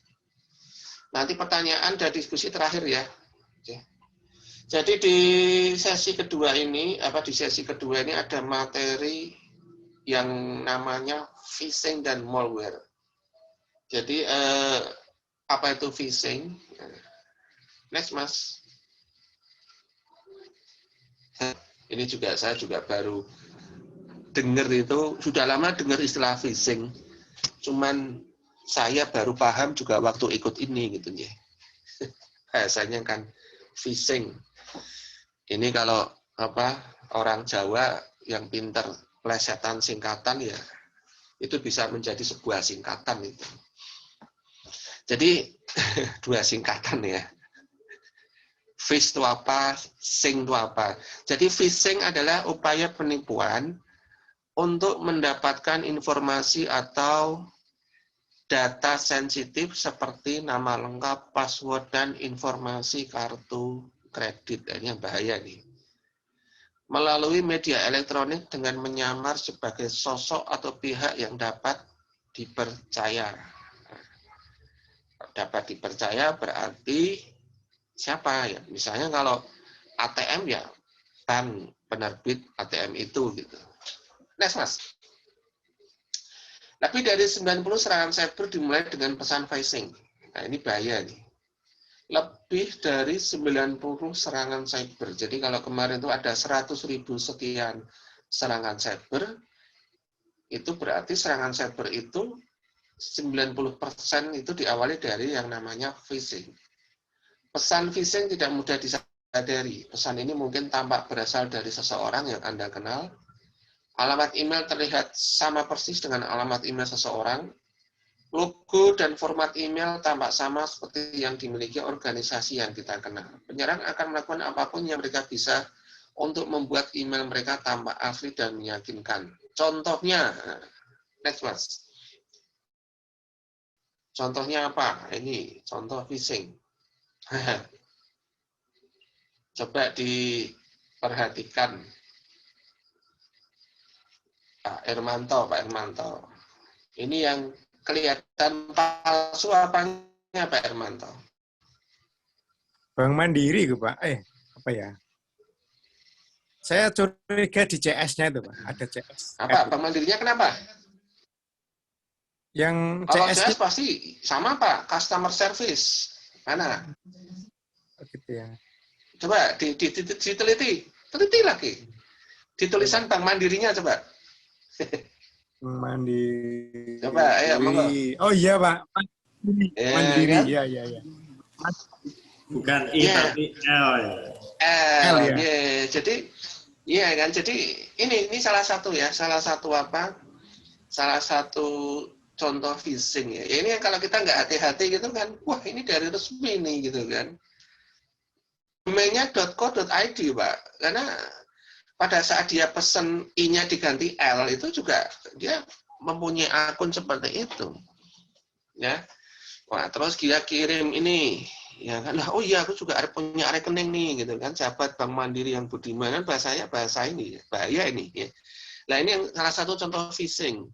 Nanti pertanyaan dan diskusi terakhir ya. Oke. Jadi di sesi kedua ini ada materi yang namanya phishing dan malware. Jadi apa itu phishing? Next, Mas. Ini saya juga baru dengar itu, sudah lama dengar istilah phishing. Cuman saya baru paham juga waktu ikut ini gitu ya. Bahasanya kan phishing. Ini kalau orang Jawa yang pinter plesetan singkatan ya, itu bisa menjadi sebuah singkatan itu. Jadi 2 singkatan ya. Phish itu apa, sing itu apa. Jadi phishing adalah upaya penipuan untuk mendapatkan informasi atau data sensitif seperti nama lengkap, password, dan informasi kartu kredit. Ini yang bahaya nih. Melalui media elektronik dengan menyamar sebagai sosok atau pihak yang dapat dipercaya. dapat dipercaya berarti siapa ya? Misalnya kalau ATM ya bank penerbit ATM itu gitu. Next, Mas. Lebih dari 90 serangan cyber dimulai dengan pesan phishing. Nah, ini bahaya nih. Lebih dari 90 serangan cyber. Jadi kalau kemarin itu ada 100.000 sekian serangan cyber, itu berarti serangan cyber itu 90% itu diawali dari yang namanya phishing. Pesan phishing tidak mudah disadari. Pesan ini mungkin tampak berasal dari seseorang yang Anda kenal. Alamat email terlihat sama persis dengan alamat email seseorang. Logo dan format email tampak sama seperti yang dimiliki organisasi yang kita kenal. Penyerang akan melakukan apapun yang mereka bisa untuk membuat email mereka tampak asli dan meyakinkan. Contohnya, next Mas. Contohnya apa? Ini contoh phishing. Coba diperhatikan. Pak Hermanto. Ini yang kelihatan palsu apanya Pak Hermanto? Bank Mandiri ke Pak? Apa ya? Saya curiga di CS-nya itu Pak. Ada CS. Apa? Bank Mandirinya kenapa? Yang Kalau CS CS pasti sama Pak, customer service. Mana? Gitu ya. Coba diteliti lagi. Di tulisan Bank Mandirinya coba. Mandiri. Coba, ayo, monggo. Oh iya Pak. Mandiri, kan? Iya. Bukan I tapi L ya. L ya. Jadi, iya kan. Jadi ini salah satu ya, salah satu contoh phishing ya. Ini kalau kita nggak hati-hati gitu kan, wah ini dari resmi nih gitu kan. Domainnya .co.id Pak, karena pada saat dia pesen I-nya diganti L itu juga dia mempunyai akun seperti itu, ya. Wah terus dia kirim ini, ya kan? Oh iya aku juga punya rekening nih, gitu kan? Sahabat Bank Mandiri yang budiman kan bahasanya bahasa ini, bahaya ini. Ya. Nah ini yang salah satu contoh phishing,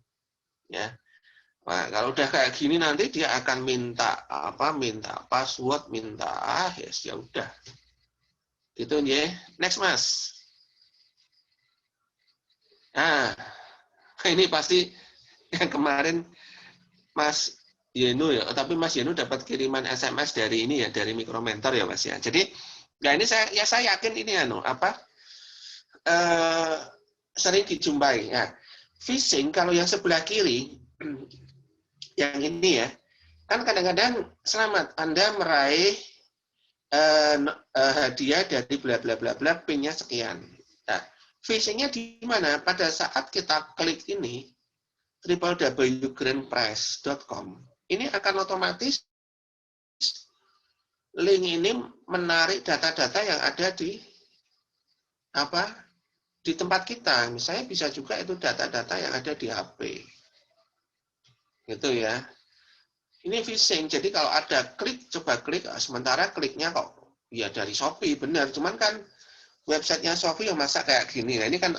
ya. Nah, kalau udah kayak gini nanti dia akan minta password, ya udah. Gitu ya. Next Mas. Nah, ini pasti yang kemarin Mas Yenu ya, tapi Mas Yenu dapat kiriman SMS dari ini ya, dari Mikromentor ya Mas ya. Jadi, nah ini saya yakin ini sering dijumpai. Nah, phishing kalau yang sebelah kiri, yang ini ya, kan kadang-kadang selamat Anda meraih hadiah dari bla bla bla bla, PIN-nya sekian. Nah, phishing-nya di mana? Pada saat kita klik ini, www.grandprize.com, ini akan otomatis link ini menarik data-data yang ada di tempat kita. Misalnya bisa juga itu data-data yang ada di HP. Gitu ya. Ini phishing. Jadi kalau ada klik, coba klik, sementara kliknya kok ya dari Shopee, benar. Cuman kan websitenya Shopee yang masa kayak gini. Nah, ini kan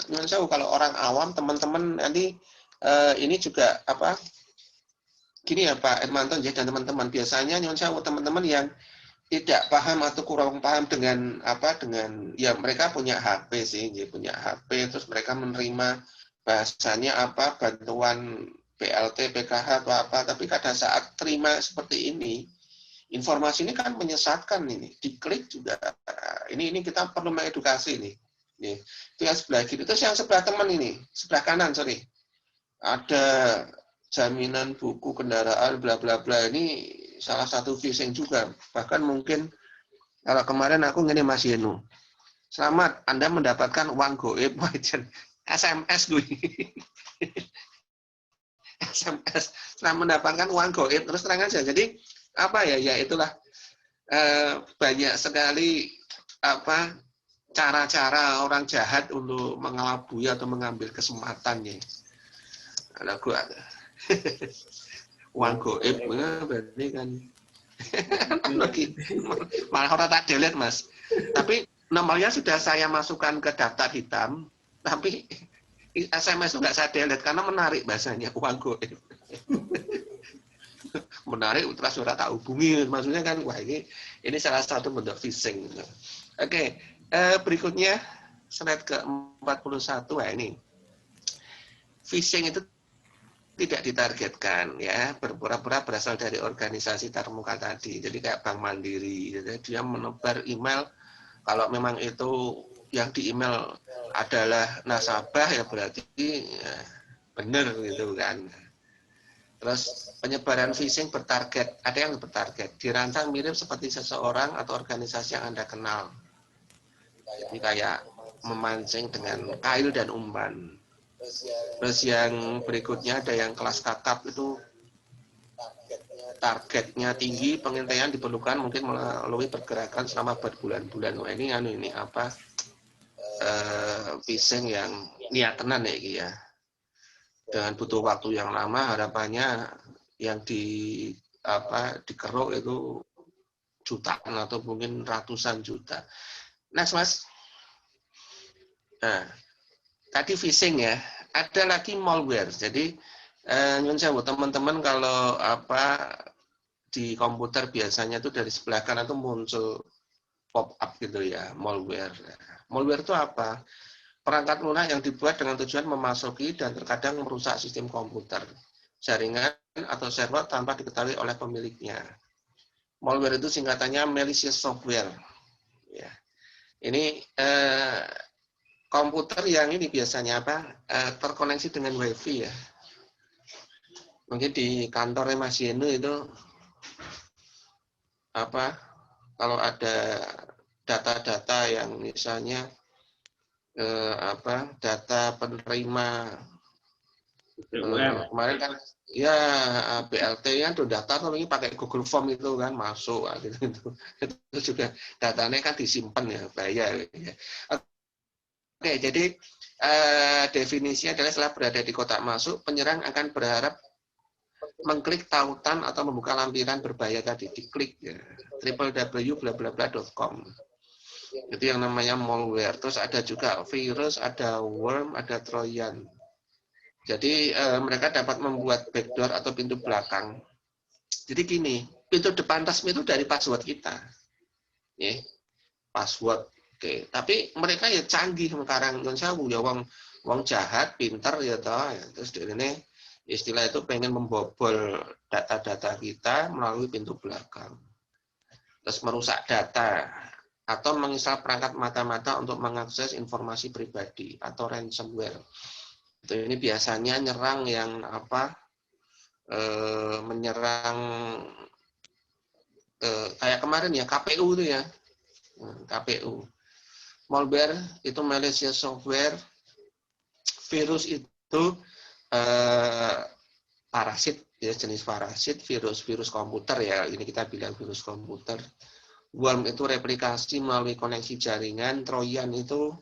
kalau orang awam, teman-teman nanti ini juga gini ya Pak Hermanto dan teman-teman, biasanya teman-teman yang tidak paham atau kurang paham dengan ya mereka punya HP sih, punya HP terus mereka menerima bahasanya bantuan BLT, PKH atau tapi pada saat terima seperti ini, informasi ini kan menyesatkan ini, diklik juga. Ini kita perlu mengedukasi nih. Itu yang sebelah kiri. Terus yang sebelah teman ini, sebelah kanan ada jaminan buku kendaraan bla bla bla, ini salah satu phishing juga. Bahkan mungkin kalau kemarin aku ngene Mas Yenu. Selamat, Anda mendapatkan uang goib, SMS gue. SMS setelah mendapatkan uang goib, terus terang aja. Jadi ya itulah banyak sekali cara-cara orang jahat untuk mengelabui atau mengambil kesempatan ya. Ada gua uang goib berarti kan malah orang tak delete Mas. Tapi nomornya sudah saya masukkan ke daftar hitam, tapi SMS itu nggak saya delete karena menarik bahasanya uang goib. menarik, terus ora tak hubungi. Maksudnya kan, wah ini salah satu bentuk phishing. Oke, berikutnya slide ke-41. Wah ini, phishing itu tidak ditargetkan, ya, berpura-pura berasal dari organisasi termuka tadi. Jadi kayak Bank Mandiri, jadi dia menebar email. Kalau memang itu yang di email adalah nasabah, ya berarti ya, benar gitu kan. Terus penyebaran phishing bertarget, ada yang bertarget, dirancang mirip seperti seseorang atau organisasi yang Anda kenal. Jadi kayak memancing dengan kail dan umpan. Terus yang berikutnya ada yang kelas kakap, itu targetnya tinggi, pengintaian diperlukan mungkin melalui pergerakan selama berbulan-bulan. Wah ini apa? Phishing yang niat tenan ya. Dengan butuh waktu yang lama, harapannya yang dikeruk itu jutaan atau mungkin ratusan juta. Next, Mas. Nah, tadi phishing ya. Ada lagi malware. Jadi nyun sewu teman-teman, kalau di komputer biasanya tuh dari sebelah kanan tuh muncul pop up gitu ya, malware. Malware itu apa? Perangkat lunak yang dibuat dengan tujuan memasuki dan terkadang merusak sistem komputer, jaringan atau server tanpa diketahui oleh pemiliknya. Malware itu singkatannya malicious software. Ya. Ini komputer yang ini biasanya terkoneksi dengan WiFi ya. Mungkin di kantornya Mas Yenu itu kalau ada data-data yang misalnya data penerima kemarin kan ya BLT kan tuh data tuh ini pakai Google Form itu kan masuk gitu. Itu juga datanya kan disimpan ya, bayar ya. Oke, jadi definisinya adalah setelah berada di kotak masuk, penyerang akan berharap mengklik tautan atau membuka lampiran berbahaya tadi, diklik ya, www.blablabla.com. Itu yang namanya malware. Terus ada juga virus, ada worm, ada trojan. Jadi mereka dapat membuat backdoor atau pintu belakang. Jadi gini, pintu depan resmi itu dari password kita. Ya, password. Oke, tapi mereka ya canggih sekarang. Ya wong jahat, pinter ya toh. Terus ini istilah itu pengen membobol data-data kita melalui pintu belakang. Terus merusak data atau menginstal perangkat mata-mata untuk mengakses informasi pribadi atau ransomware. Itu ini biasanya nyerang yang menyerang kayak kemarin ya KPU itu ya. KPU. Malware itu malicious software. Virus itu parasit ya, jenis parasit, virus komputer ya. Ini kita bilang virus komputer. Worm itu replikasi melalui koneksi jaringan, trojan itu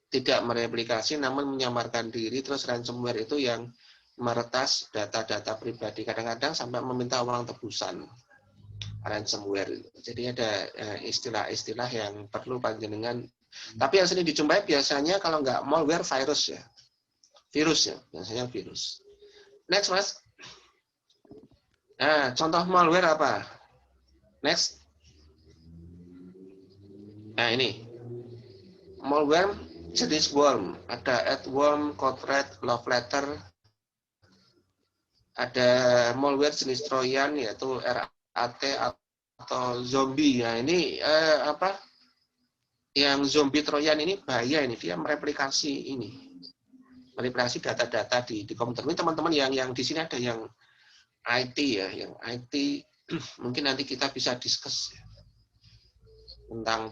tidak mereplikasi namun menyamarkan diri, terus ransomware itu yang meretas data-data pribadi, kadang-kadang sampai meminta uang tebusan. Ransomware. Jadi ada istilah-istilah yang perlu panjenengan. Tapi yang sering dijumpai biasanya kalau nggak malware, virus ya. Virus ya, biasanya virus. Next, Mas. Nah, contoh malware apa? Next. Nah, ini. Malware jenis worm. Ada earthworm, codred, love letter. Ada malware jenis trojan, yaitu RAT atau zombie. Nah, ini yang zombie trojan ini bahaya ini. Dia mereplikasi ini. Mereplikasi data-data di komputer. Ini teman-teman yang di sini ada yang IT ya, yang IT mungkin nanti kita bisa discuss ya,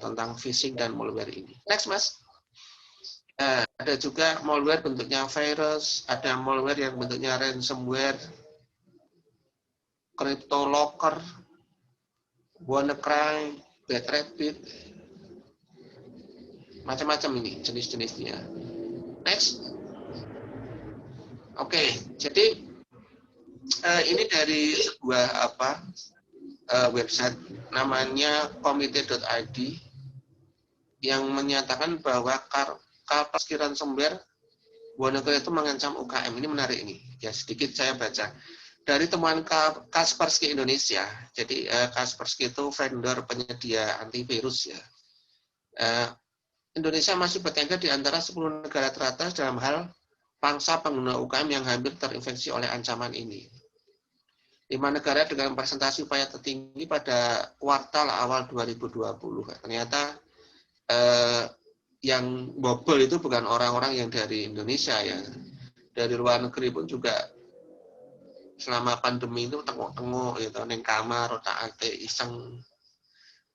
tentang phishing dan malware ini. Next, Mas. Ada juga malware bentuknya virus, ada malware yang bentuknya ransomware, CryptoLocker, WannaCry, BadRabbit, macam-macam ini jenis-jenisnya. Next. Oke, jadi ini dari sebuah website namanya komite.id yang menyatakan bahwa Kaspersky Ransomware Wonogiri itu mengancam UKM. Ini menarik ini. Ya, sedikit saya baca. Dari temuan Kaspersky Indonesia, jadi Kaspersky itu vendor penyedia antivirus ya. Indonesia masih bertengger di antara 10 negara teratas dalam hal pangsa pengguna UKM yang hampir terinfeksi oleh ancaman ini. 5 negara dengan presentasi upaya tertinggi pada kuartal awal 2020. Ternyata yang bobol itu bukan orang-orang yang dari Indonesia ya. Dari luar negeri pun juga selama pandemi itu tengok-tengok gitu, neng kamar, otak-atik, iseng,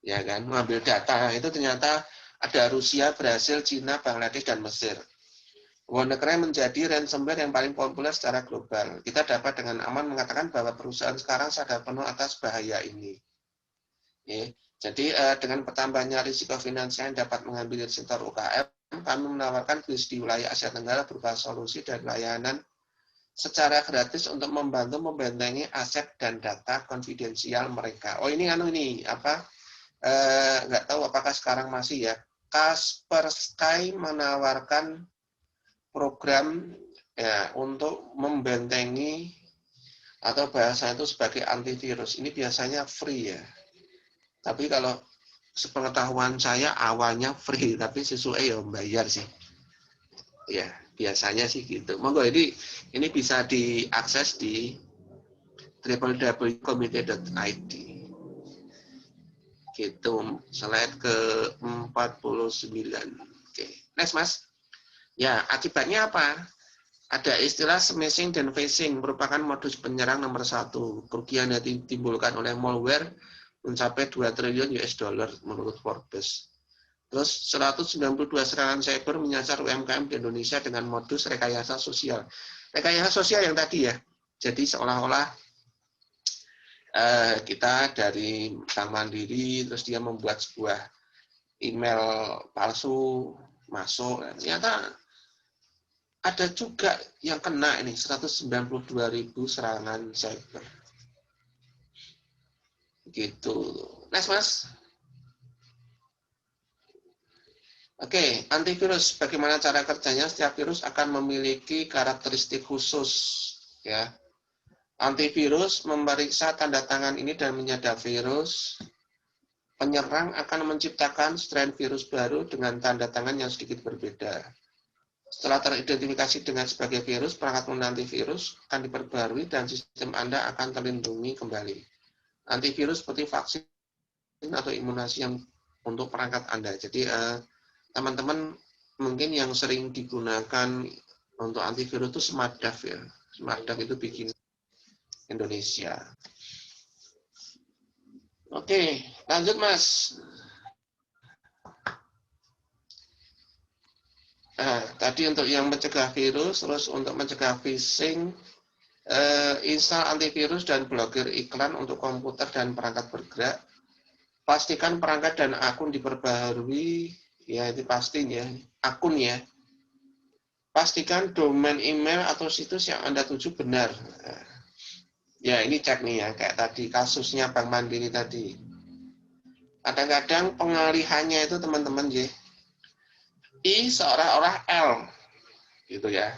ya kan, mengambil data. Itu ternyata ada Rusia, Brasil, Cina, Bangladesh, dan Mesir. WannaCry menjadi ransomware yang paling populer secara global. Kita dapat dengan aman mengatakan bahwa perusahaan sekarang sadar penuh atas bahaya ini. Ya. Jadi dengan bertambahnya risiko finansial yang dapat mengambil sektor UKM, kami menawarkan bisnis di wilayah Asia Tenggara berupa solusi dan layanan secara gratis untuk membantu membentengi aset dan data konfidensial mereka. Oh ini nggak tahu apakah sekarang masih ya. Kaspersky menawarkan program ya untuk membentengi atau bahasa itu sebagai antivirus. Ini biasanya free ya. Tapi kalau sepengetahuan saya awalnya free, tapi sesuai ya bayar sih. Ya, biasanya sih gitu. Monggo ini bisa diakses di www.komite.id. Gitu, slide ke-49. Oke, next Mas. Ya, akibatnya apa? Ada istilah smashing dan phishing merupakan modus penyerang nomor 1. Kerugian yang ditimbulkan oleh malware mencapai 2 triliun US dollar menurut Forbes. Terus 192 serangan cyber menyasar UMKM di Indonesia dengan modus rekayasa sosial. Rekayasa sosial yang tadi ya. Jadi seolah-olah kita dari Bank Mandiri, terus dia membuat sebuah email palsu masuk. Ternyata ada juga yang kena ini 192.000 serangan cyber. Gitu. Next, Mas. Oke, antivirus. Bagaimana cara kerjanya? Setiap virus akan memiliki karakteristik khusus. Ya. Antivirus memeriksa tanda tangan ini dan menyadap virus. Penyerang akan menciptakan strain virus baru dengan tanda tangan yang sedikit berbeda. Setelah teridentifikasi dengan sebagai virus, perangkat antivirus akan diperbarui dan sistem Anda akan terlindungi kembali. Antivirus seperti vaksin atau imunisasi yang untuk perangkat Anda. Jadi teman-teman mungkin yang sering digunakan untuk antivirus itu Smartdav ya. Smartdav itu bikin Indonesia. Oke, lanjut Mas. Nah, tadi untuk yang mencegah virus, terus untuk mencegah phishing, install antivirus dan blokir iklan untuk komputer dan perangkat bergerak. Pastikan perangkat dan akun diperbaharui, ya itu pastinya, akun ya. Pastikan domain email atau situs yang Anda tuju benar. Ya ini cek nih ya, kayak tadi kasusnya Bank Mandiri tadi. Kadang-kadang pengalihannya itu teman-teman ya, I seolah-olah L, gitu ya.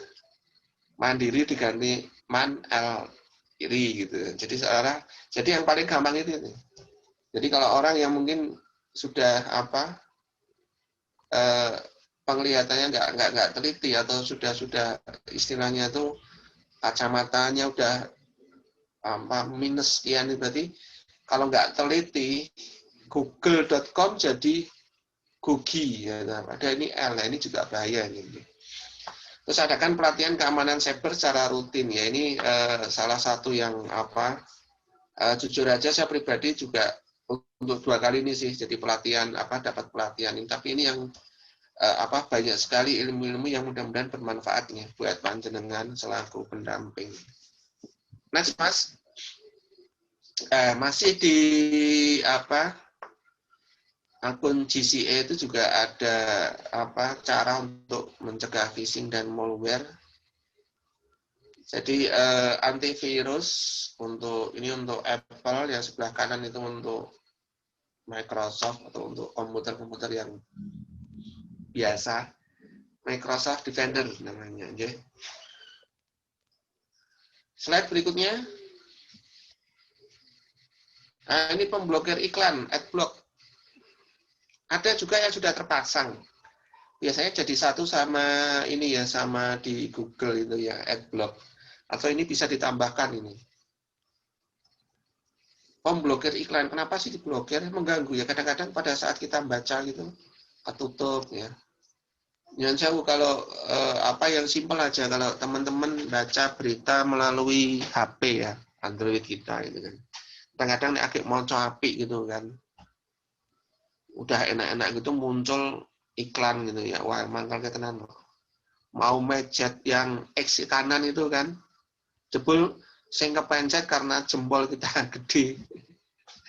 Mandiri diganti man L iri gitu. Jadi yang paling gampang itu. Jadi kalau orang yang mungkin sudah penglihatannya nggak teliti atau sudah istilahnya itu kacamatanya udah minus sekian, berarti kalau nggak teliti google.com jadi Gugi ya. Ada ini L, ini juga bahaya ini. Terus adakan pelatihan keamanan cyber secara rutin ya. Ini salah satu yang jujur aja saya pribadi juga untuk 2 kali ini sih jadi pelatihan dapat pelatihan ini. Tapi ini yang banyak sekali ilmu-ilmu yang mudah-mudahan bermanfaatnya buat panjenengan selaku pendamping. Next Mas. Masih di akun GCA itu juga ada cara untuk mencegah phishing dan malware. Jadi antivirus untuk Apple, yang sebelah kanan itu untuk Microsoft atau untuk komputer-komputer yang biasa. Microsoft Defender namanya. Ya. Slide berikutnya. Nah, ini pemblokir iklan, adblock. Ada juga yang sudah terpasang. Biasanya jadi satu sama ini ya, sama di Google itu ya, adblock. Atau ini bisa ditambahkan ini. Pemblokir iklan, kenapa sih diblokir? Mengganggu ya, kadang-kadang pada saat kita baca gitu, ketutup ya. Yang jauh kalau apa yang simpel aja, kalau teman-teman baca berita melalui HP ya, Android kita gitu kan. Kadang-kadang agak monco api gitu kan. Udah enak-enak gitu muncul iklan gitu ya. Wah, mangkal ketenan loh. Mau mejet yang X kanan itu kan. Jebul sing kepencet karena jempol kita gede.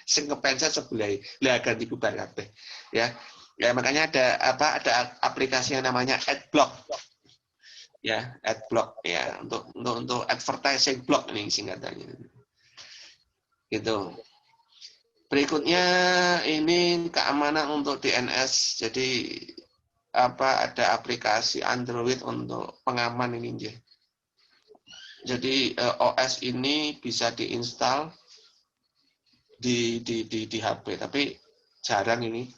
Sing kepencet sebelah. Lah ganti bubar kabeh. Ya. Ya makanya ada aplikasi yang namanya Adblock. Ya, Adblock ya untuk advertising block ini singkatannya. Gitu. Berikutnya ini keamanan untuk DNS. Jadi ada aplikasi Android untuk pengaman ini. Jadi OS ini bisa diinstal di HP, tapi jarang ini.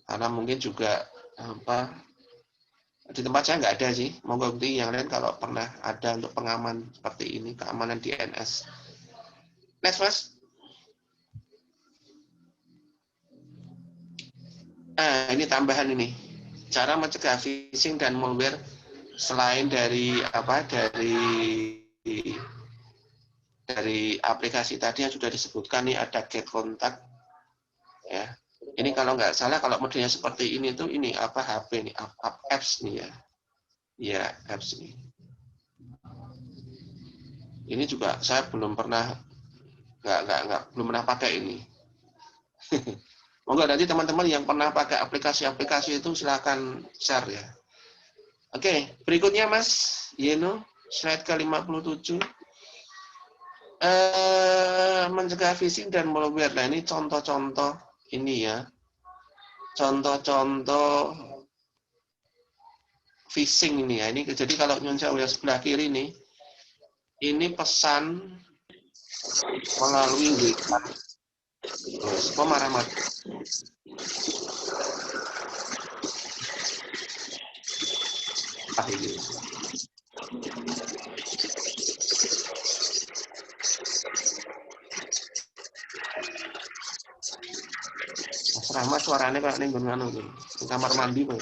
Karena mungkin juga di tempat saya nggak ada sih. Monggo bukti yang lain kalau pernah ada untuk pengaman seperti ini, keamanan DNS. Next, Mas. Ini tambahan ini. Cara mencegah phishing dan malware selain dari dari aplikasi tadi yang sudah disebutkan nih, ada Get Contact ya. Ini kalau nggak salah kalau modelnya seperti ini tuh ini HP nih, apps nih ya. Ya, apps nih. Ini juga saya belum pernah belum pernah pakai ini. Monggo nanti teman-teman yang pernah pakai aplikasi-aplikasi itu silakan share ya. Oke, berikutnya Mas Yeno, slide ke-57. Mencegah phishing dan malware. Nah, ini contoh-contoh ini ya. Contoh-contoh phishing ini ya. Ini jadi kalau nyonca yang sebelah kiri nih, ini pesan melalui WA. Terus pemarah-marah. Ini. Mas Rahmat suaranya kayak ning ngono iki. Kamar mandi kok.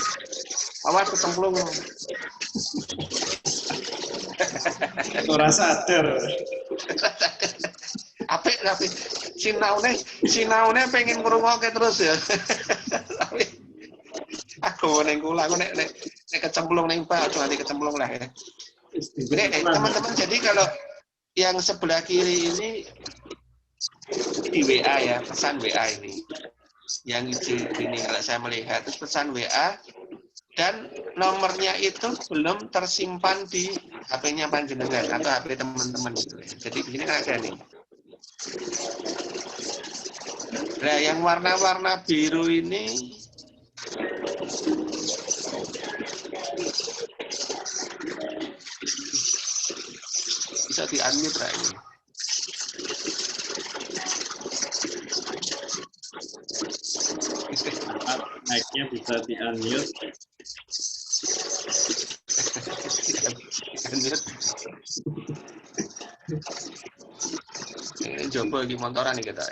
Awas kecemplung. Ora sadar. Apik tapi sinaune pengen ngrungokke terus ya. Tapi aku ning kula aku nek kecemplung ning Pak, nanti kecemplung lah ya. Teman-teman, jadi kalau yang sebelah kiri ini di WA ya, pesan WA ini. Yang ini kalau saya melihat terus pesan WA dan nomornya itu belum tersimpan di HP-nya panjenengan atau HP teman-teman gitu. Jadi di sini kan ada nih. Nah, yang warna-warna biru ini bisa di-unmute lah ini. Mic-nya bisa di-unmute. Ini coba di montoran nih kita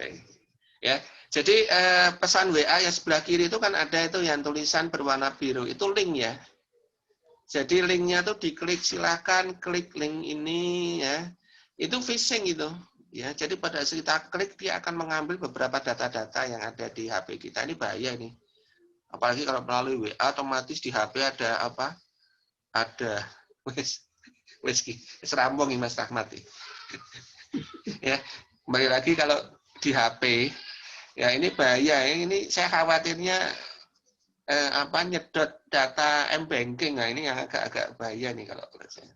ya. Jadi pesan WA yang sebelah kiri itu kan ada itu yang tulisan berwarna biru, itu link ya. Jadi linknya tuh diklik, silakan klik link ini ya. Itu phishing itu ya. Jadi pada saat kita klik dia akan mengambil beberapa data-data yang ada di HP kita. Ini bahaya nih. Apalagi kalau melalui WA otomatis di HP ada apa? Ada wes serambung ini Mas Rahmat ya. Kembali lagi kalau di HP ya ini bahaya. Ini saya khawatirnya nyedot data M-banking. Nah, ini yang agak bahaya nih kalau saya.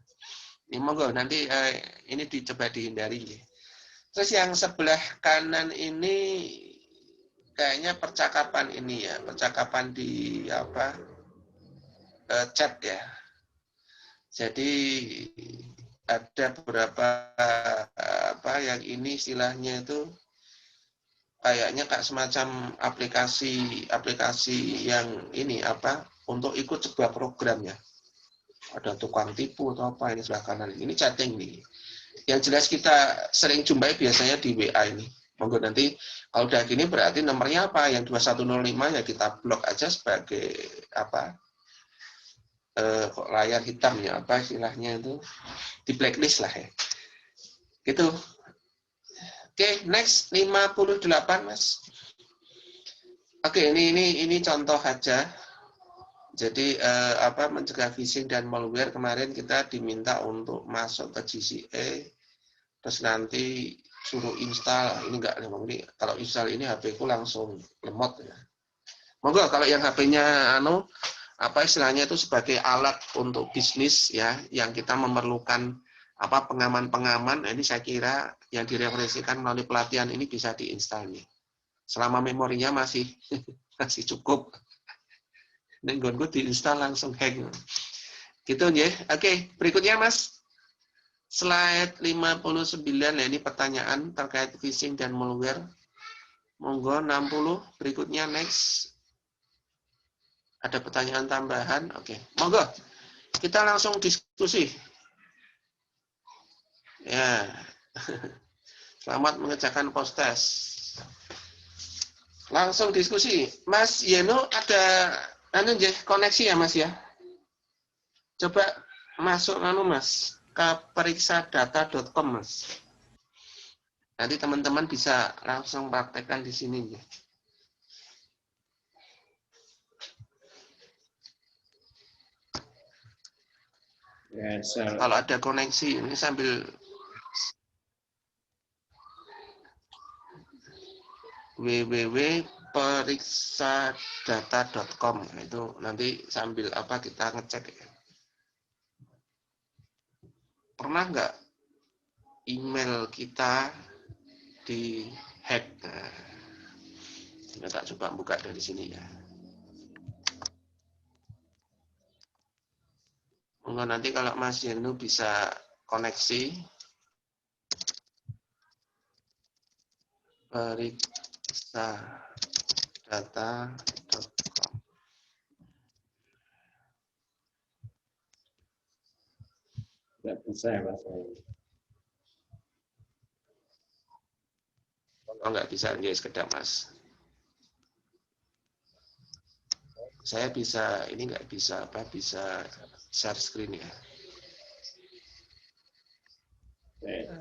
Ini monggo nanti ini dicoba dihindari. Terus yang sebelah kanan ini kayaknya percakapan ini ya, percakapan di chat ya. Jadi ada beberapa apa yang ini istilahnya itu kayaknya kayak semacam aplikasi yang ini apa untuk ikut sebuah program ya. Ada tukang tipu atau apa ini sebelah kanan. Ini chatting nih. Yang jelas kita sering jumpai biasanya di WA ini. Monggo nanti kalau udah gini berarti nomornya apa? Yang 2105 ya kita blok aja sebagai apa? Layar hitam ya apa istilahnya itu di blacklist lah ya. Gitu. Oke, next 58 Mas. Oke, ini contoh aja. Jadi apa mencegah phishing dan malware kemarin kita diminta untuk masuk ke GCA terus nanti suruh install. Ini enggak ini kalau install ini HP ku langsung lemot ya. Monggo kalau yang HP-nya apa istilahnya itu sebagai alat untuk bisnis ya yang kita memerlukan apa pengaman-pengaman ini saya kira yang direferensikan melalui pelatihan ini bisa diinstal nih. Selama memorinya masih cukup. Nek nggonku diinstal langsung hang. Gitu ya. Oke, berikutnya Mas. Slide 59 ya ini pertanyaan terkait phishing dan malware. Monggo 60, berikutnya next. Ada pertanyaan tambahan? Oke. Monggo. Kita langsung diskusi. Ya. Selamat mengerjakan post-test. Langsung diskusi. Mas Yeno ada koneksi ya Mas ya? Coba masuk Mas ke periksadata.com Mas. Nanti teman-teman bisa langsung praktekkan di sini ya. Yes, kalau ada koneksi ini sambil www.periksadata.com itu nanti sambil apa kita ngecek ya. Pernah nggak email kita di hack? Nah, kita coba buka dari sini ya. Nanti kalau Mas Yenu bisa koneksi periksadata.com. Nggak bisa ya Mas. Oh nggak bisa, ya sekedar Mas. Saya bisa, ini nggak bisa apa bisa share screen ya.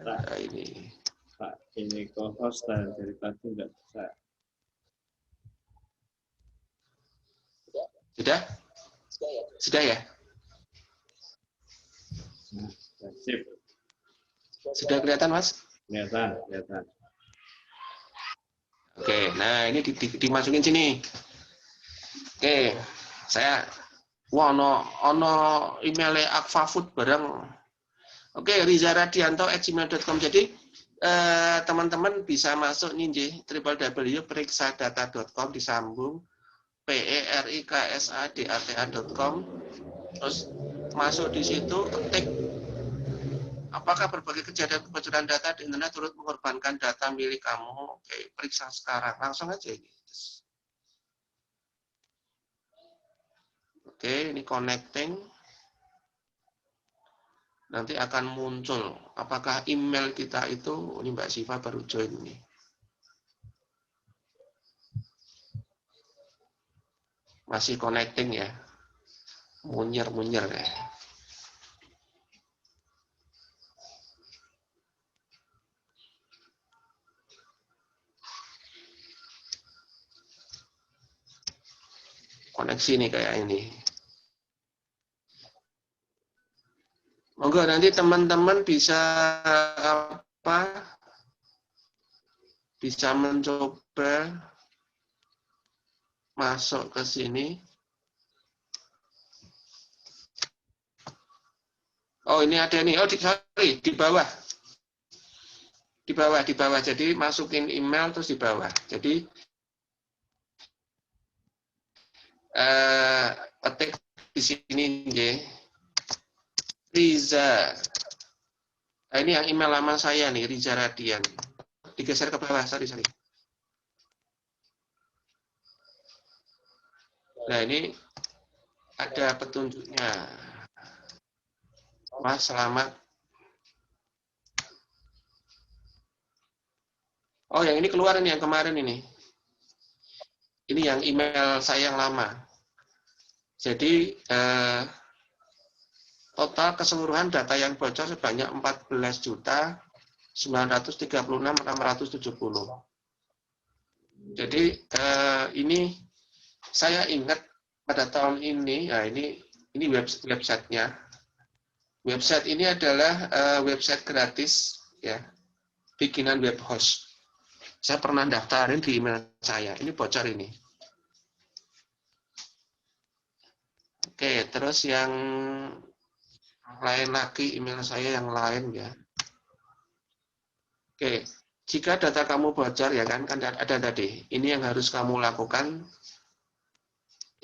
Pak, ini Pak ini co-host dari tadi nggak bisa. Sudah ya? Sip. Sudah kelihatan Mas? Kelihatan. Oke, nah ini dimasukin sini. Oke, saya ono emailnya Akvafood bareng. Oke, rizaradianto@gmail.com. Jadi teman-teman bisa masuk nih www.periksadata.com disambung periksadata.com. Terus masuk di situ ketik apakah berbagai kejadian kebocoran data di internet turut mengorbankan data milik kamu? Oke, periksa sekarang. Langsung aja ini. Oke, ini connecting. Nanti akan muncul apakah email kita itu, ini Mbak Siva baru join nih. Masih connecting ya. Munyer ya. Koneksi nih kayak ini. Monggo nanti teman-teman bisa bisa mencoba masuk ke sini. Oh, ini ada nih. Oh, sorry, di bawah. Di bawah. Jadi masukin email terus di bawah. Jadi ketik di sini nggih. Riza. Nah, ini yang email lama saya nih, Riza Radian. Digeser ke bawah, sorry. Nah, ini ada petunjuknya. Mas, selamat. Oh, yang ini keluar ini, yang kemarin ini. Ini yang email saya yang lama. Jadi, total keseluruhan data yang bocor sebanyak 14.936.670. Jadi, ini saya ingat pada tahun ini, nah ini websitenya. Website ini adalah website gratis, ya, bikinan web host. Saya pernah daftarin di email saya. Ini bocor ini. Oke, terus yang lain lagi, email saya yang lain ya. Oke, jika data kamu bocor ya kan ada tadi. Ini yang harus kamu lakukan.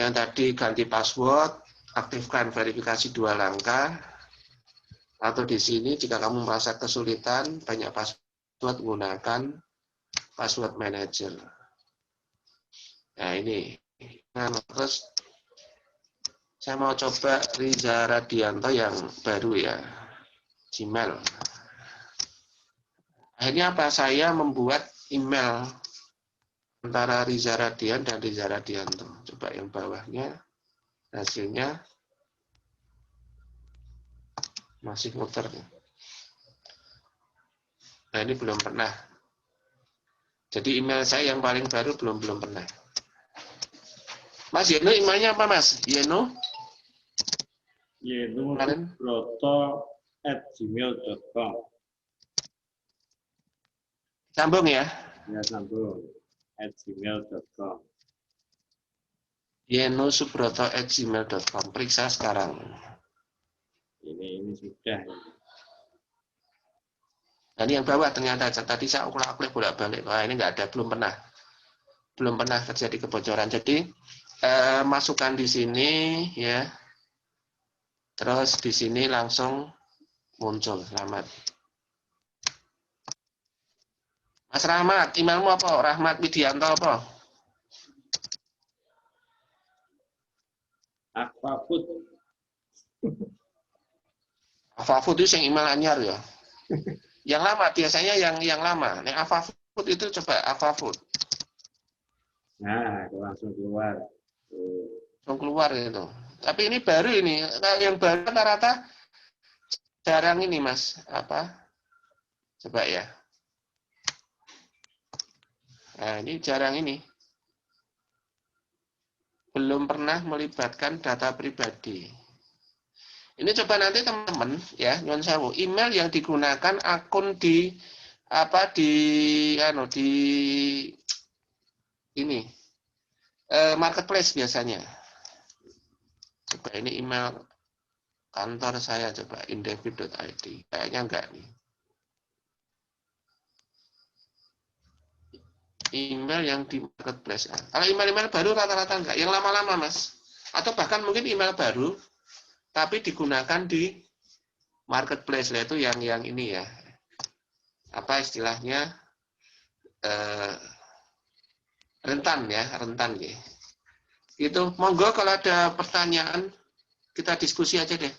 Yang tadi ganti password, aktifkan verifikasi 2 langkah. Atau di sini jika kamu merasa kesulitan banyak password, gunakan password manager. Nah ini. Nah, terus saya mau coba Riza Radianto yang baru ya, Gmail. Akhirnya apa? Saya membuat email antara Riza Radian dan Riza Radianto. Coba yang bawahnya, hasilnya masih muter. Nah ini belum pernah. Jadi email saya yang paling baru belum pernah. Mas Yeno, emailnya apa Mas? Yeno? Yeno@gmail.com. Sambung ya? Ya, sambung. @gmail.com. yenosubroto@gmail.com. Periksa sekarang. Ini sudah. Nah, ini yang bawah ternyata tadi saya ulang-ulang bolak-balik. Wah, ini nggak ada, belum pernah terjadi kebocoran. Jadi masukkan di sini ya. Terus di sini langsung muncul. Selamat. Mas Rahmat, emailmu apa? Rahmat Widianto apa? Aquafood. Aquafood itu yang email anyar ya. Yang lama biasanya yang lama. Nek Aquafood itu coba Aquafood. Nah, langsung keluar. Langsung keluar itu. Tapi ini baru ini. Yang baru rata-rata jarang ini Mas. Apa? Coba ya. Nah, ini jarang ini. Belum pernah melibatkan data pribadi. Ini coba nanti teman-teman ya, nyuwun sewu, email yang digunakan akun di ini marketplace biasanya. Coba ini email kantor saya, coba indevid.id. Kayaknya enggak nih. Email yang di marketplace. Kalau email-email baru rata-rata enggak. Yang lama-lama Mas. Atau bahkan mungkin email baru tapi digunakan di marketplace, itu yang ini ya. Apa istilahnya? Rentan ya. Itu monggo kalau ada pertanyaan kita diskusi aja deh.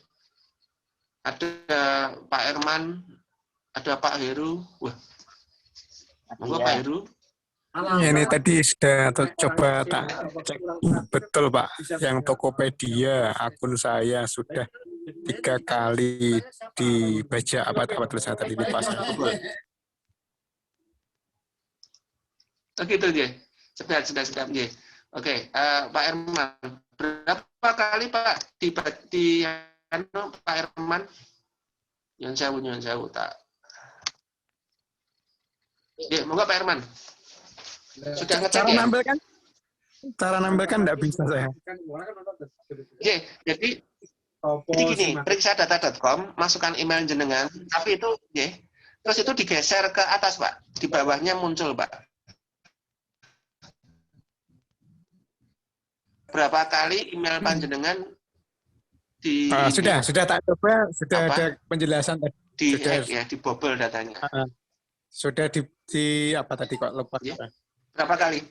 Ada Pak Herman, ada Pak Heru. Wah. Monggo Pak Heru. Ini tadi sudah coba tak cek betul Pak, yang Tokopedia akun saya sudah 3 kali dibaca apa tulisan tadi di pasar. Gitu ya. Sedap ya. Oke, Pak Herman, berapa kali Pak di Pak Herman? Nyun sewu tak. Ya, monggo Pak Herman. Sudah ngecek ya? Cara nambahkan enggak bisa saya. Oke, jadi gini, periksa data.com, masukkan email jenengan, tapi itu terus itu digeser ke atas Pak, di bawahnya muncul Pak. Berapa kali email panjenengan di sudah tak coba, sudah Apa? ada penjelasan tadi. di Sudah. hack ya, dibobol datanya. Sudah di apa tadi kok lupa. Ya. Berapa kali?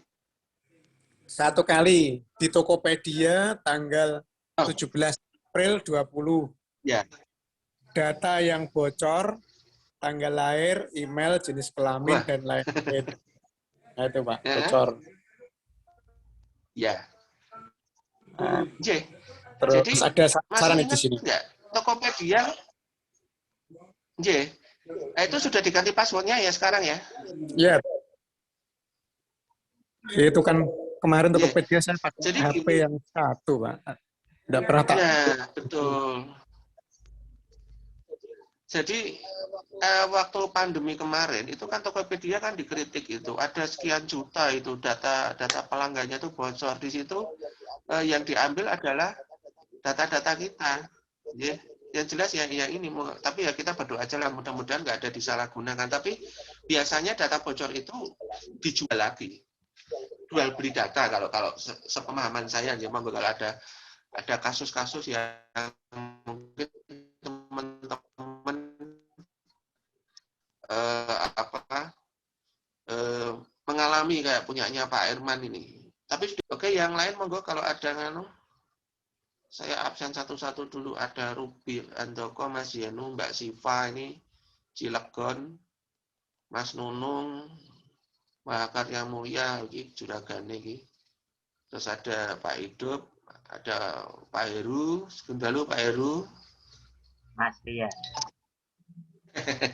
1 kali di Tokopedia tanggal 17 April 20. Ya. Data yang bocor, tanggal lahir, email, jenis kelamin, dan lain-lain. Nah, itu Pak, bocor. Ya. Terus Jadi, ada saran di ingat sini. Enggak? Tokopedia, itu sudah diganti passwordnya ya sekarang ya? Iya. Itu kan kemarin Tokopedia saya pakai Jadi, HP yang 1, Pak. Tidak pernah tak. Ya, betul. Jadi waktu pandemi kemarin itu kan Tokopedia kan dikritik itu ada sekian juta itu data pelanggannya itu bocor di situ yang diambil adalah data-data kita. Ya, yang jelas ya ini tapi ya kita berdoa aja lah mudah-mudahan nggak ada disalahgunakan. Tapi biasanya data bocor itu dijual lagi, jual beli data kalau sepemahaman saya ya kalau ada kasus-kasus yang mungkin teman-teman mengalami kayak punyanya Pak Herman ini. Tapi oke, yang lain monggo kalau ada saya absen satu-satu dulu. Ada Ruby Andoko, Mas Yenu, Mbak Siva ini, Cilegon, Mas Nunung, Mbak Karya Mulia, Juragane iki. Terus ada Pak Hidup, ada Pak Heru, sebentar Pak Heru. Mas Ria.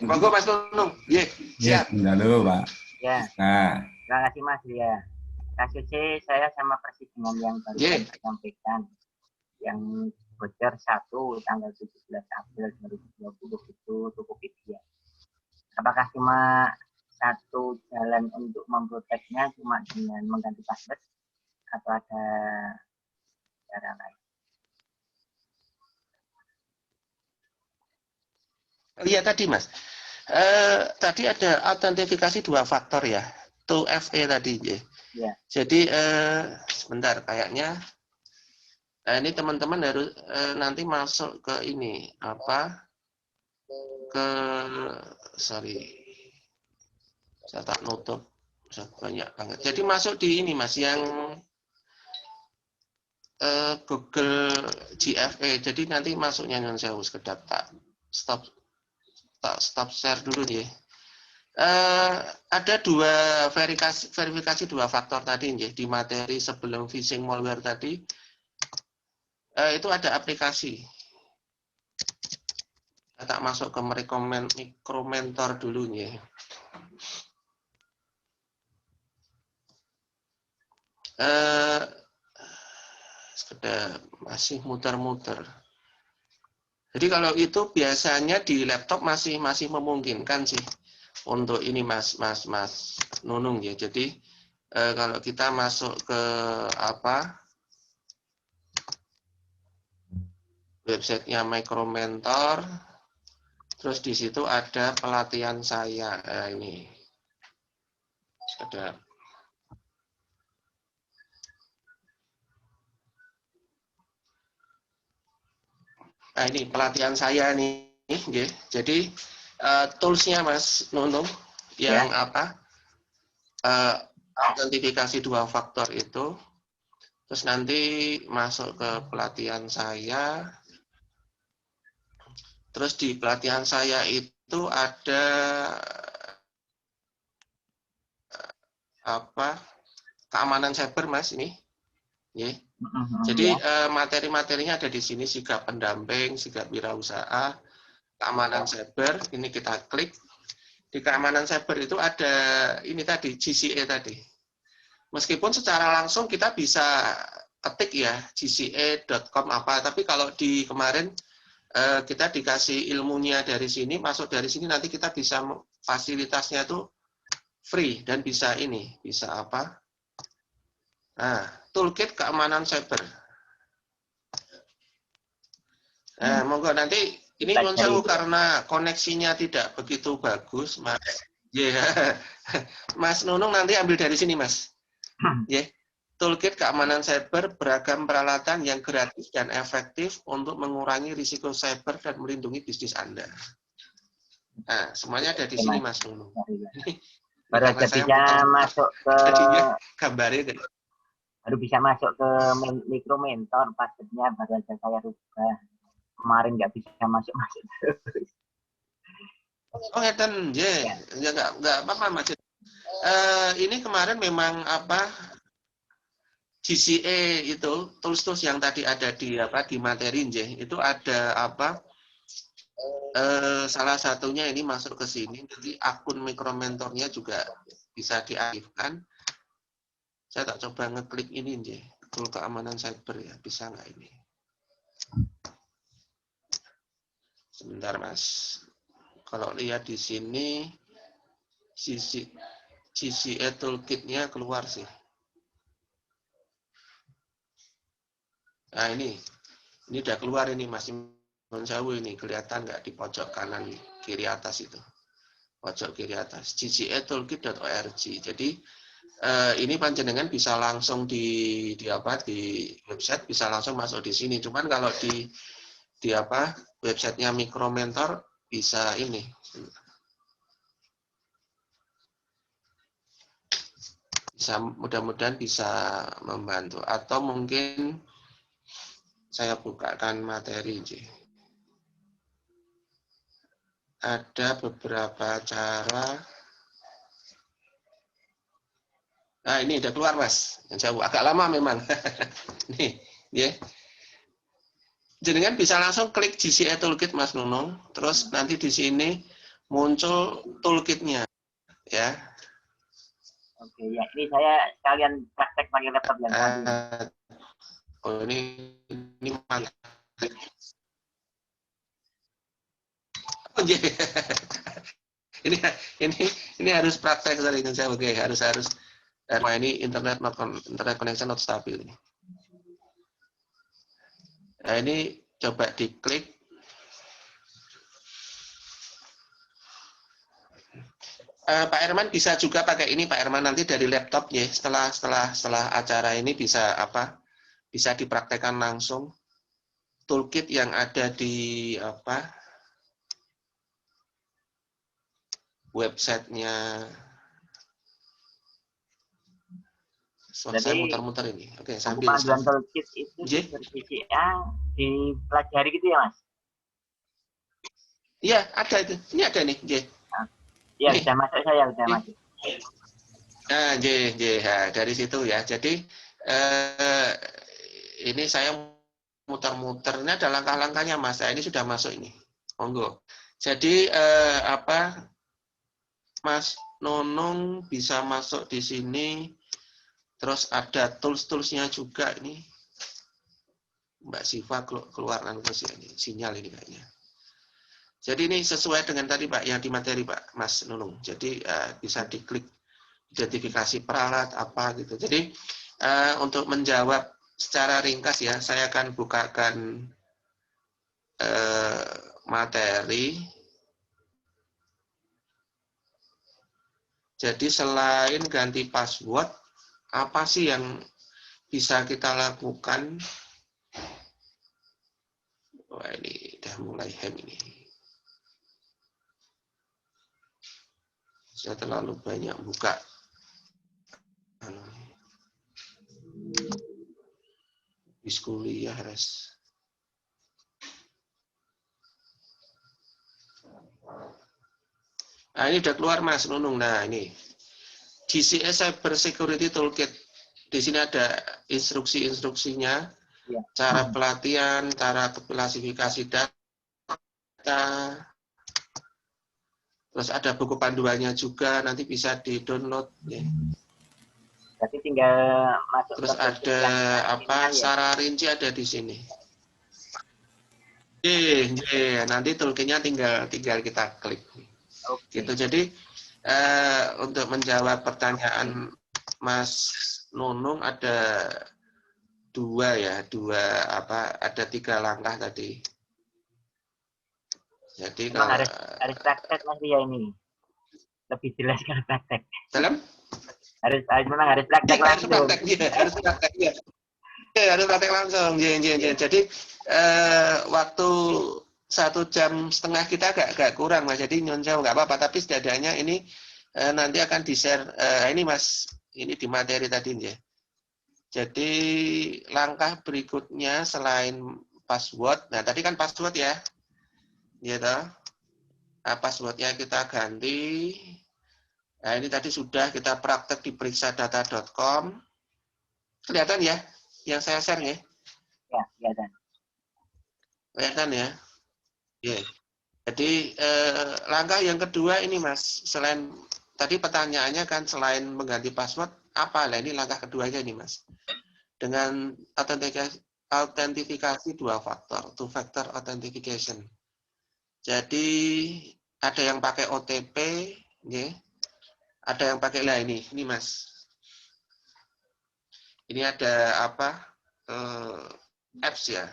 Monggo Mas Nunung. Siap. Halo, Pak. Ya. Nah, Terima kasih Mas Ria. Kasusnya saya sama persis dengan yang baru saya sampaikan. Yang bocor 1 tanggal 17 April 2020 itu Tokopedia. Apakah cuma satu jalan untuk memproteknya cuma dengan mengganti password atau ada cara lain? Iya tadi Mas. Tadi ada autentifikasi 2 faktor ya. 2FA tadi ya. Ya. Jadi sebentar kayaknya ini teman-teman harus nanti masuk ke ini sorry. Saya tak nutup. Banyak banget. Jadi masuk di ini Mas yang Google GFA. Jadi nanti masuknya non sewu sekedap tak stop share dulu nih. Ada 2 verifikasi 2 faktor tadi nih di materi sebelum phishing malware tadi. Itu ada aplikasi. Saya tak masuk ke Micromentor dulu nih. Sekedar masih muter-muter. Jadi kalau itu biasanya di laptop masih memungkinkan sih untuk ini Mas Nunung ya. Jadi kalau kita masuk ke websitenya Micromentor, terus di situ ada pelatihan saya. Ini ada. Nah ini pelatihan saya nih. Jadi toolsnya Mas Nunung yang autentifikasi 2 faktor itu. Terus nanti masuk ke pelatihan saya. Terus di pelatihan saya itu ada keamanan cyber Mas ini. Jadi materi-materinya ada di sini, sigap pendamping, sigap wirausaha, keamanan cyber. Ini kita klik. Di keamanan cyber itu ada ini tadi GCA tadi. Meskipun secara langsung kita bisa ketik ya gca.com tapi kalau di kemarin kita dikasih ilmunya dari sini, masuk dari sini nanti kita bisa fasilitasnya itu free dan bisa Nah, toolkit keamanan cyber. Nah, monggo nanti ini Nunsewu karena koneksinya tidak begitu bagus, Mas. Mas Nunung nanti ambil dari sini, Mas. Toolkit keamanan cyber beragam peralatan yang gratis dan efektif untuk mengurangi risiko cyber dan melindungi bisnis Anda. Nah, semuanya ada di sini, Mas Nunu. Baru aja bisa masuk ke gambarnya. Baru bisa masuk ke mikro mentor, passwordnya baru aja saya rubah. Kemarin nggak bisa masuk terus. Oh, Eden, ya nggak apa-apa, Mas. Ini kemarin memang GCA itu tools yang tadi ada di materi itu ada salah satunya ini masuk ke sini, jadi akun mikromentornya juga bisa diaktifkan. Saya tak coba ngeklik ini tool keamanan cyber ya, bisa nggak ini? Sebentar, Mas. Kalau lihat di sini GCA toolkit-nya keluar sih. Nah, ini udah keluar ini, Mas Jauh ini kelihatan nggak di pojok kanan kiri atas itu, pojok kiri atas gcatoolkit.org. Jadi ini panjenengan bisa langsung di website, bisa langsung masuk di sini. Cuman kalau di websitenya Mikromentor bisa ini. Bisa, mudah-mudahan bisa membantu. Atau mungkin saya bukakan materi. Ada beberapa cara. Nah, ini udah keluar, Mas. Yang jauh agak lama memang. Nih, ya. Jenengan bisa langsung klik GCA Toolkit, Mas Nunung. Terus nanti di sini muncul toolkitnya, ya. Oke, ya. Ini saya sekalian praktek pakai laptop yang tadi. Oh, ini mantap. Oh, yeah. ini harus praktek dari saya. Oke, harus. Ini internet connection not stabil ini. Nah, ini coba diklik. Pak Herman bisa juga pakai ini, Pak Herman, nanti dari laptop ya. Setelah acara ini bisa bisa dipraktekkan langsung. Toolkit yang ada di websitenya. Saya muter-muter ini. Oke, sambil panduan toolkit itu seperti GCA dipelajari gitu ya, Mas? Iya, ada itu. Ini ada nih, J. Iya, sudah masuk saya, sudah masuk. Nah, J. Dari situ ya. Jadi ini saya muter-muter. Ini ada langkah-langkahnya, Mas. Ini sudah masuk ini. Monggo. Jadi Mas Nunung bisa masuk di sini. Terus ada tools-toolsnya juga ini. Mbak Siva keluar ini sinyal ini kayaknya. Jadi ini sesuai dengan tadi, Pak, yang di materi, Pak, Mas Nunung. Jadi bisa diklik identifikasi peralat apa gitu. Jadi untuk menjawab secara ringkas ya, saya akan bukakan materi. Jadi selain ganti password, apa sih yang bisa kita lakukan? Wah, ini udah mulai hang ini. Saya terlalu banyak buka. Habis kuliah, res. Nah, ini udah keluar, Mas Nunung. Nah, ini. GCA Cyber Security Toolkit. Di sini ada instruksi-instruksinya, cara pelatihan, cara klasifikasi data, terus ada buku panduannya juga, nanti bisa di-download. Ya. Berarti tinggal masuk. Terus ada secara rinci ada di sini. Nanti toolkitnya tinggal kita klik. Okay. Gitu. Jadi untuk menjawab pertanyaan Mas Nunung ada ada 3 langkah tadi. Jadi kalau harus praktek Mas ya ini lebih jelas kalau praktek. Dalam? memang harus praktek langsung. Harus praktek, ya. Harus praktek langsung. Jadi waktu 1,5 jam kita agak kurang, Mas. Jadi Nyon Sewu nggak apa-apa, tapi setidaknya ini nanti akan di-share ini, Mas. Ini di materi tadi ya. Jadi langkah berikutnya selain password, nah tadi kan password ya, gitu. Nah, passwordnya kita ganti. Nah ini tadi sudah kita praktek di periksadata.com. Kelihatan ya, yang saya share ya? Ya, kelihatan. Kelihatan ya? Yeah. Jadi langkah yang kedua ini, Mas, selain tadi pertanyaannya kan selain mengganti password, apa? Nah ini langkah keduanya nih, Mas. Dengan autentifikasi 2 faktor, two factor authentication. Jadi ada yang pakai OTP, ya. Ada yang pakai lah ini Mas. Ini ada apa? Apps ya,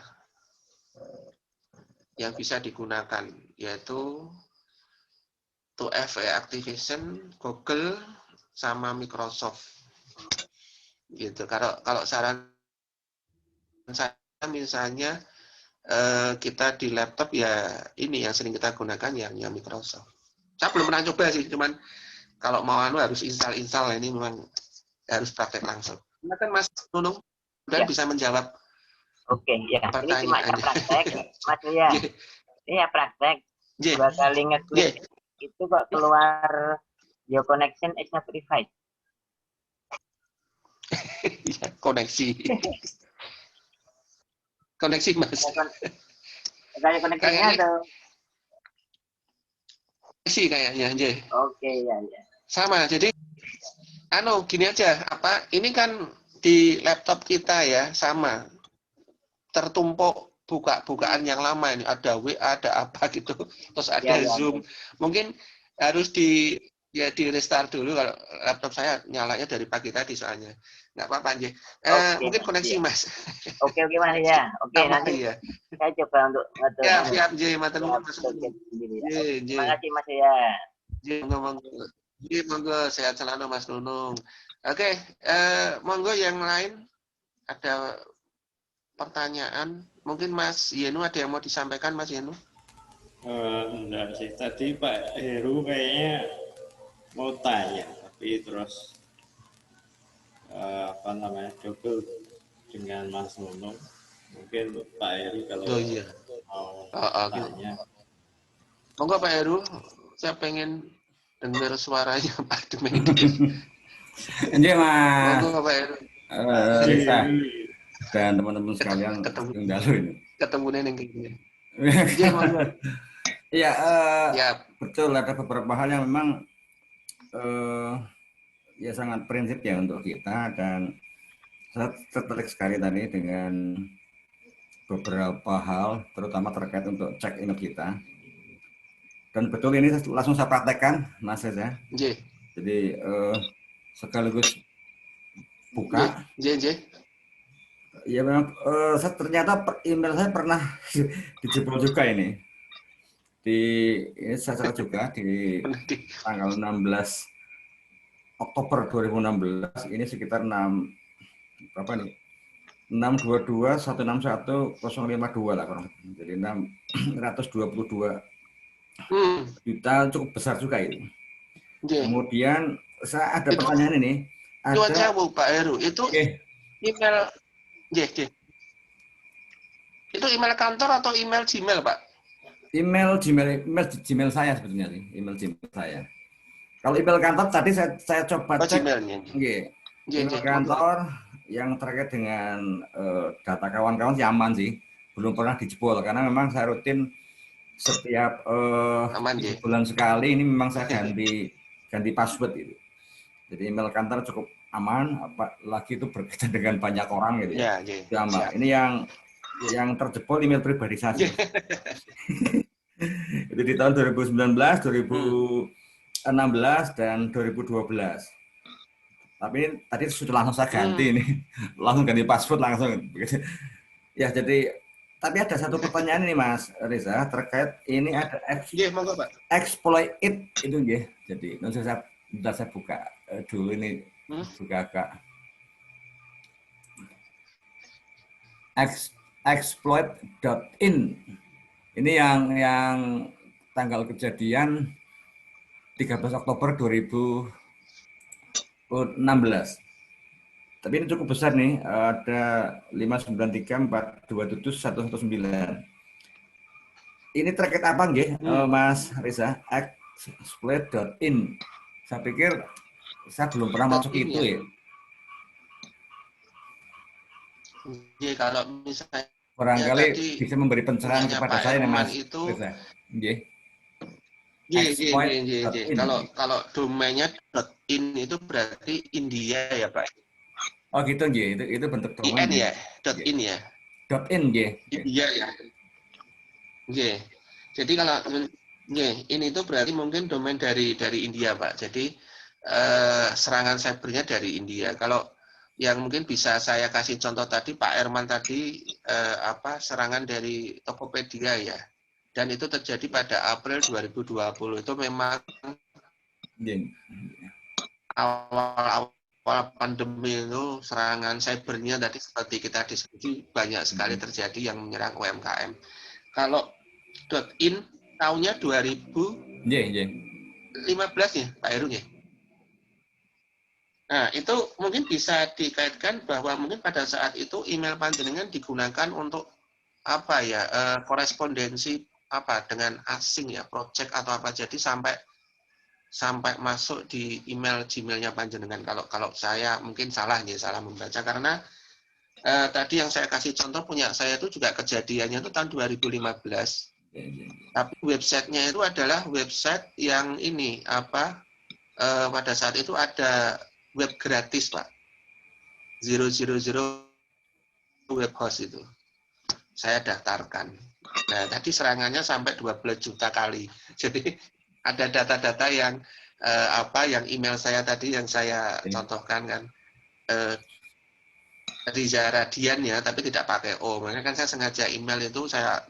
yang bisa digunakan, yaitu 2FA Activation, Google sama Microsoft. Gitu. Kalau saran saya misalnya kita di laptop ya ini yang sering kita gunakan yang Microsoft. Saya belum pernah coba sih, cuman kalau mau harus install ini memang harus praktek langsung. Nah kan Mas Nunung dan bisa menjawab. Oke, ya. Ini cuma praktek, Mas ya. Ini ya praktek. 2 kali ngeklik itu kok keluar your connection is not verified. Ya, koneksi Mas. Kayak koneksinya atau sih kayaknya, Oke, ya. Sama. Jadi gini aja, ini kan di laptop kita ya, sama. Tertumpuk bukaan yang lama ini, ada WA, ada apa gitu, terus ada Zoom. Mungkin harus di restart dulu. Kalau laptop saya nyalanya dari pagi tadi soalnya. Nggak apa-apa, mungkin koneksi Mas. Oke Mas ya. Oke, nanti ya. Saya coba untuk ya, siap matur nuwun Mas. Terima kasih Mas ya. Monggo sehat selalu Mas Nunung. Oke, monggo yang lain ada pertanyaan. Mungkin Mas Yenu ada yang mau disampaikan, Mas Yenu? Enggak sih, tadi Pak Heru kayaknya mau tanya, tapi terus double dengan Mas Nunung. Mungkin Pak Heru kalau mau tanya. Monggo Pak Heru, saya pengen dengar suaranya Pak Demedis. Ini Mas. Monggo Pak Heru. Risa dan teman-teman sekalian ketemu neneng gini. Iya, betul, ada beberapa hal yang memang ya sangat prinsip ya untuk kita, dan saya tertarik sekali tadi dengan beberapa hal, terutama terkait untuk check in kita. Dan betul ini langsung saya praktekkan, Mas Reza. Jadi sekaligus buka. Ya memang ternyata email saya pernah dijebol juga ini. Ini saya catat juga di tanggal 16 Oktober 2016, ini sekitar 622.161.052 lah kurang. Jadi 622 juta, cukup besar juga itu. Kemudian saya ada pertanyaan ini. Ada Pak Heru, itu email itu email kantor atau email Gmail, Pak? Email Gmail saya sebetulnya sih, email Gmail saya. Kalau email kantor tadi saya coba cek. Email kantor yang terkait dengan data kawan-kawan aman sih, belum pernah dijebol karena memang saya rutin setiap bulan sekali ini memang saya ganti password itu. Jadi email kantor cukup aman, apalagi itu berkaitan dengan banyak orang gitu ya. Aman. Ini yang terjebol email pribadi saya. Itu di tahun 2019, 2016 dan 2012. Tapi tadi sudah langsung saya ganti nih, langsung ganti password langsung. Ya jadi, tapi ada satu pertanyaan ini Mas Reza terkait ini ada exploit it itu ya. Jadi nanti saya buka dulu ini juga agak exploit.in. Ini yang tanggal kejadian 13 Oktober 2016. Tapi ini cukup besar nih, ada 593427119. Ini terkait apa nggih, Mas Reza? Exploit.in. Saya pikir saya belum pernah masuk itu ya. Jadi kalau misalnya barangkali bisa memberi pencerahan kepada saya nih Mas Reza. Kalau domainnya .in itu berarti India ya Pak? Oh gitu nggih, itu bentuk domain ya, .in ya. .in nggih. India ya. Nggih. Jadi kalau ini itu berarti mungkin domain dari India Pak. Jadi serangan cybernya dari India. Kalau yang mungkin bisa saya kasih contoh tadi Pak Herman tadi serangan dari Tokopedia ya. Dan itu terjadi pada April 2020. Itu memang awal pandemi itu serangan cybernya tadi seperti kita diskusi banyak sekali terjadi yang menyerang UMKM. Kalau .in tahunnya 2015 ya Pak Heru ya. Nah, itu mungkin bisa dikaitkan bahwa mungkin pada saat itu email panjenengan digunakan untuk korespondensi dengan asing ya, project atau apa, jadi sampai masuk di email Gmail-nya panjenengan. Kalau saya mungkin salah membaca karena tadi yang saya kasih contoh punya saya itu juga kejadiannya itu tahun 2015. Tapi websitenya itu adalah website yang ini pada saat itu ada web gratis Pak, 000 web host itu saya daftarkan. Nah tadi serangannya sampai 12 juta kali. Jadi ada data-data yang yang email saya tadi yang saya contohkan kan Riza Radian ya, tapi tidak pakai O. Makanya kan saya sengaja email itu saya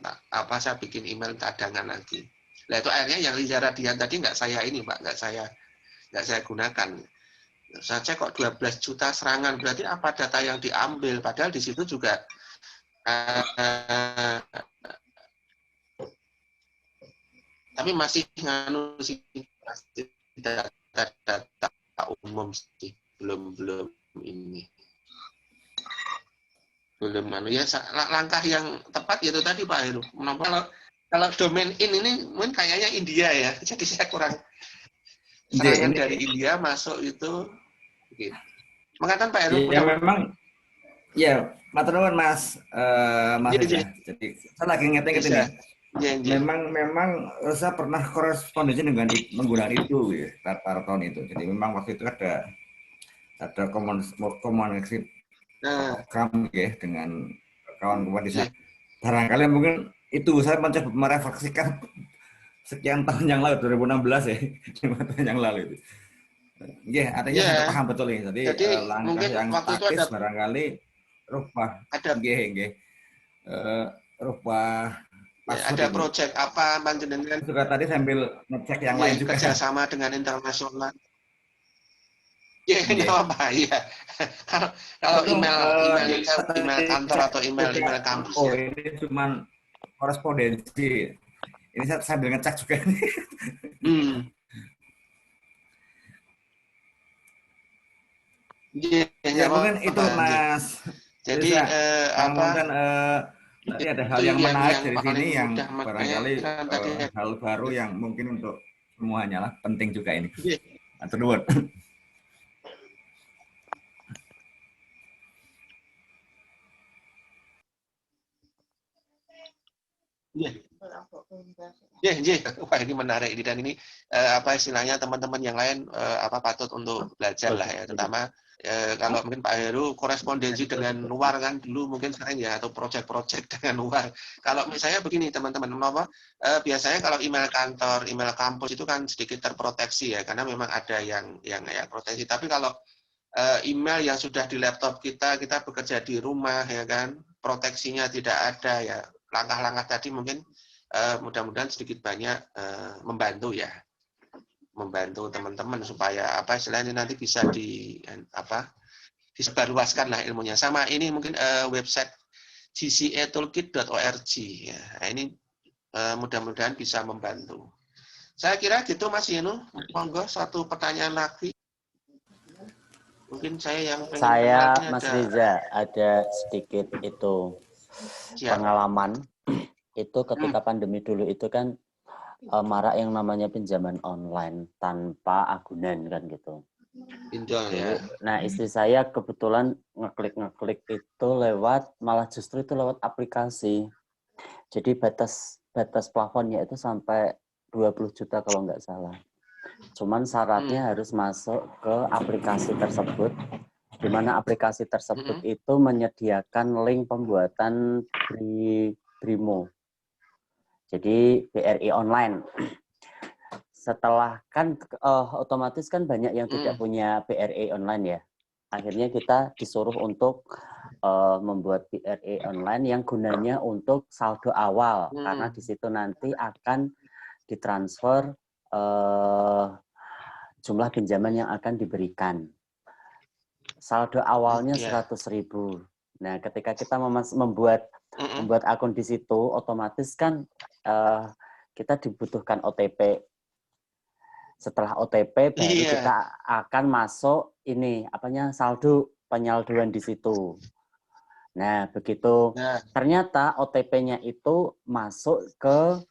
bikin email cadangan lagi. Nah itu akhirnya yang Riza Radian tadi nggak saya ini Pak, nggak saya gunakan. Saya cek kok 12 juta serangan, berarti apa data yang diambil? Padahal di situ juga tapi masih data umum sih, belum ini. Belum langkah yang tepat itu tadi Pak Heru. Kalau domain ini mungkin kayaknya India ya. Jadi saya kurang serangan dari India masuk itu gitu. Mengatakan Pak Heru ya memang ya matur nuwun Mas Reza. Jadi saya lagi nginget ini. Memang saya pernah korespondensi dengan menggunakan itu ya, pada tahun itu. Jadi memang waktu itu ada komunikasi program ya dengan kawan-kawan di sana. Barangkali mungkin itu saya mencoba merefleksikan sekian tahun yang lalu, 2016 ya, 5 tahun yang lalu itu. Ya, artinya saya paham betul ini. Jadi langkah yang taktis barangkali rubah. Rubah. Ada proyek apa panjenengan juga tadi sambil ngecek yang lain juga. Kerjasama dengan internasional. Ya, apa ya. Kalau email kantor atau email kampus. Oh, ini cuma korespondensi. Ini saya sambil ngecek juga nih. Ya mungkin itu Mas. Jadi mungkin tadi ada hal yang menarik dari sini yang barangkali hal baru yang mungkin untuk semuanya lah penting juga ini. Matur nuwun. Wah ini menarik ini, dan ini istilahnya teman-teman yang lain patut untuk belajar lah ya, terutama kalau mungkin Pak Heru korespondensi dengan luar kan dulu mungkin sering ya, atau proyek-proyek dengan luar. Kalau misalnya begini teman-teman, biasanya kalau email kantor, email kampus itu kan sedikit terproteksi ya, karena memang ada yang proteksi. Tapi kalau email yang sudah di laptop kita bekerja di rumah ya kan, proteksinya tidak ada ya. Langkah-langkah tadi mungkin mudah-mudahan sedikit banyak membantu ya. membantu teman-teman supaya apa istilahnya nanti bisa disebarluaskan lah ilmunya. Sama ini mungkin website gcetoolkit.org ya. Nah, ini mudah-mudahan bisa membantu. Saya kira gitu Mas Yenu. Monggo satu pertanyaan lagi. Mungkin saya yang pengen Mas Riza ada sedikit itu pengalaman itu ketika pandemi dulu itu kan marak yang namanya pinjaman online tanpa agunan kan gitu. Pinjol ya. Nah istri saya kebetulan ngeklik itu malah justru itu lewat aplikasi. Jadi batas plafonnya itu sampai 20 juta kalau nggak salah. Cuman syaratnya harus masuk ke aplikasi tersebut, di mana aplikasi tersebut itu menyediakan link pembuatan BRIMO. Jadi BRI online. Setelah kan otomatis kan banyak yang tidak punya BRI online ya. Akhirnya kita disuruh untuk membuat BRI online yang gunanya untuk saldo awal, karena di situ nanti akan ditransfer jumlah pinjaman yang akan diberikan. Saldo awalnya 100.000. Nah, ketika kita membuat akun di situ, otomatis kan kita dibutuhkan OTP. Setelah OTP baru kita akan masuk saldo penyaldoan di situ. Nah, begitu ternyata OTP-nya itu masuk ke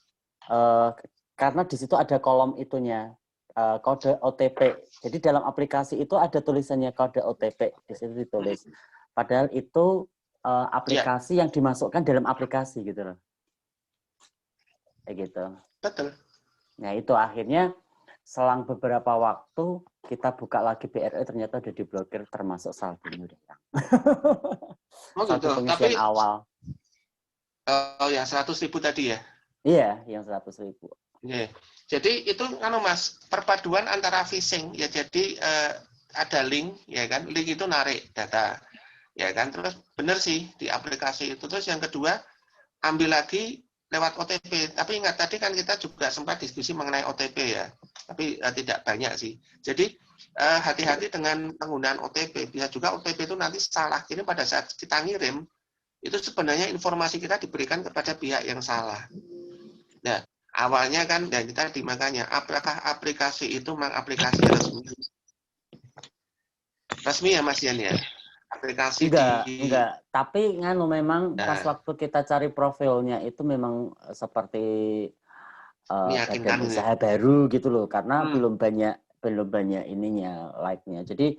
karena di situ ada kolom itunya kode OTP. Jadi dalam aplikasi itu ada tulisannya kode OTP, di situ ditulis. Padahal itu aplikasi yang dimasukkan dalam aplikasi gitu loh. Kayak gitu. Betul. Nah, itu akhirnya selang beberapa waktu kita buka lagi BRI ternyata udah diblokir termasuk saldonya udah hilang. Saldo pengisian awal. Oh ya, 100.000 tadi ya? Iya, yang 100.000. Yeah. Jadi itu Mas, perpaduan antara phishing ya, jadi ada link ya kan, link itu narik data ya kan, terus benar sih di aplikasi itu. Terus yang kedua ambil lagi lewat OTP. Tapi ingat tadi kan kita juga sempat diskusi mengenai OTP ya, tapi tidak banyak sih. Jadi hati-hati dengan penggunaan OTP. Bisa juga OTP itu nanti salah kirim pada saat kita ngirim, itu sebenarnya informasi kita diberikan kepada pihak yang salah. Nah, awalnya kan dan kita makanya apakah aplikasi itu memang aplikasi resmi ya Mas Yan ya? Aplikasi enggak. Tapi memang pas waktu kita cari profilnya itu memang seperti badan usaha baru gitu loh, karena belum banyak ininya like-nya. Jadi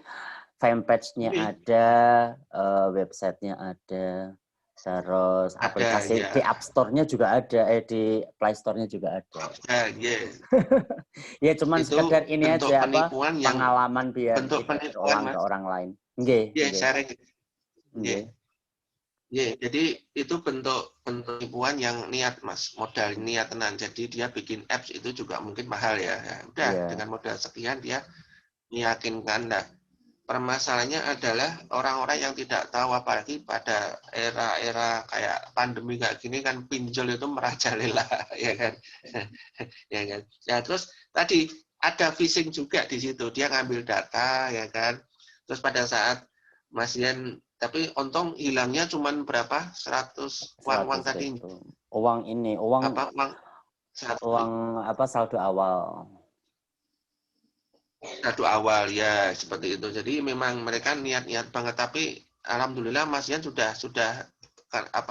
fanpage-nya ada, website-nya ada. Terus aplikasi di App Store-nya juga ada, di Play Store-nya juga ada. Ya cuman itu sekedar ini aja pengalaman biar tidak terulang ke orang lain. Jadi itu bentuk penipuan yang niat Mas, modal niat tenan. Jadi dia bikin apps itu juga mungkin mahal ya. Udah dengan modal sekian dia meyakinkan. Nah, permasalahannya adalah orang-orang yang tidak tahu, apalagi pada era-era kayak pandemi kayak gini kan pinjol itu merajalela ya kan. Ya kan. Ya terus tadi ada phishing juga di situ. Dia ngambil data ya kan. Terus pada saat Mas Yan, tapi untung hilangnya cuma berapa? 100 uang tadi. Saldo awal. Saldo awal ya, seperti itu. Jadi memang mereka niat-niat banget, tapi alhamdulillah Mas Yan sudah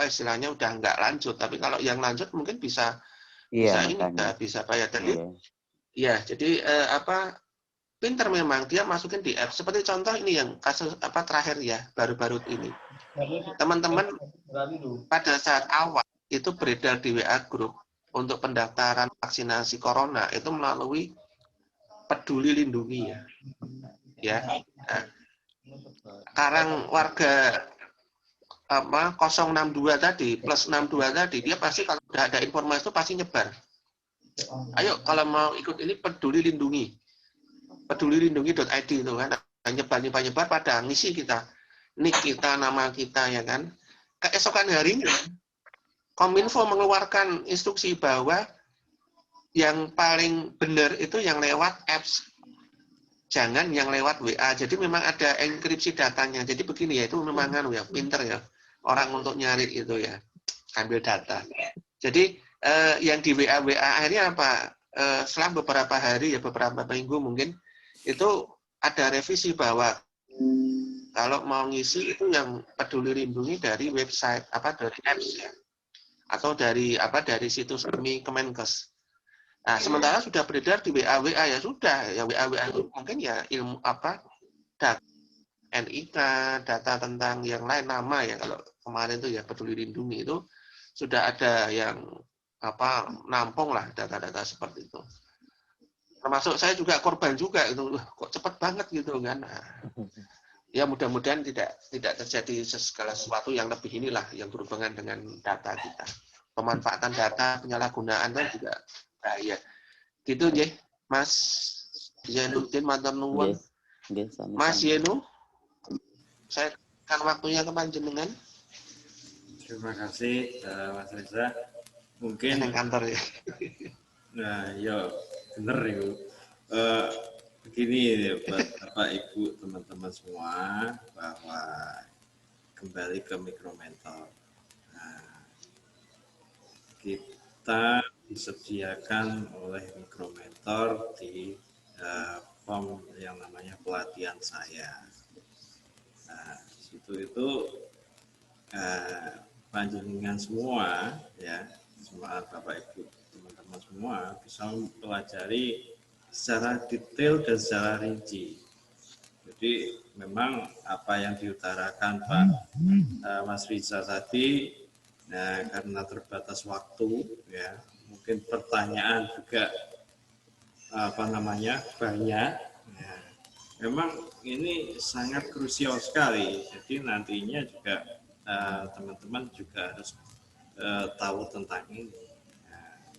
istilahnya udah nggak lanjut. Tapi kalau yang lanjut mungkin bisa bayar tadi. Ya, jadi pinter memang dia masukin di app. Seperti contoh ini yang kasus terakhir ya, baru-baru ini. Teman-teman pada saat awal itu beredar di WA Group untuk pendaftaran vaksinasi corona itu melalui Peduli Lindungi ya. Nah, sekarang warga 062 tadi plus 62 tadi, dia pasti kalau sudah ada informasi itu pasti nyebar. Ayo kalau mau ikut ini Peduli Lindungi, pedulilindungi.id itu kan, nyebar pada ngisi kita, nick kita, nama kita ya kan. Keesokan harinya Kominfo mengeluarkan instruksi bahwa yang paling benar itu yang lewat apps, jangan yang lewat WA. Jadi memang ada enkripsi datanya. Jadi begini ya, itu memang ya pinter ya orang untuk nyari itu ya, ambil data. Jadi yang di WA akhirnya apa? Selang beberapa hari ya, beberapa minggu mungkin itu ada revisi bahwa kalau mau ngisi itu yang Peduli Lindungi dari website dari apps ya, atau dari situs resmi Kemenkes. Nah, sementara sudah beredar di WA ya sudah, ya WA itu mungkin ya ilmu data NIK, data tentang yang lain, nama ya, kalau kemarin itu ya Peduli Lindungi itu sudah ada yang nampung lah data-data seperti itu. Termasuk saya juga korban juga itu, kok cepat banget gitu kan. Nah, ya mudah-mudahan tidak terjadi segala sesuatu yang lebih inilah yang berhubungan dengan data kita. Pemanfaatan data, penyalahgunaan itu juga bahaya. Gitu nggih, Mas Zainuddin, matur nuwun. Mas Yenu, saya kan waktunya ke panjenengan. Terima kasih Mas Reza. Mungkin yang kantor ya. Nah, ya bener itu. Begini ya, buat Bapak Ibu teman-teman semua, bahwa kembali ke mikromentor. Nah, kita disediakan oleh mikromentor di form yang namanya pelatihan saya. Nah, itu panjenengan semua ya, semua Bapak Ibu teman-teman semua bisa mempelajari secara detail dan secara rinci. Jadi memang apa yang diutarakan Pak Mas Riza tadi, nah, karena terbatas waktu ya, mungkin pertanyaan juga banyak. Ya, memang ini sangat krusial sekali. Jadi nantinya juga teman-teman juga harus tahu tentang ini. Nah,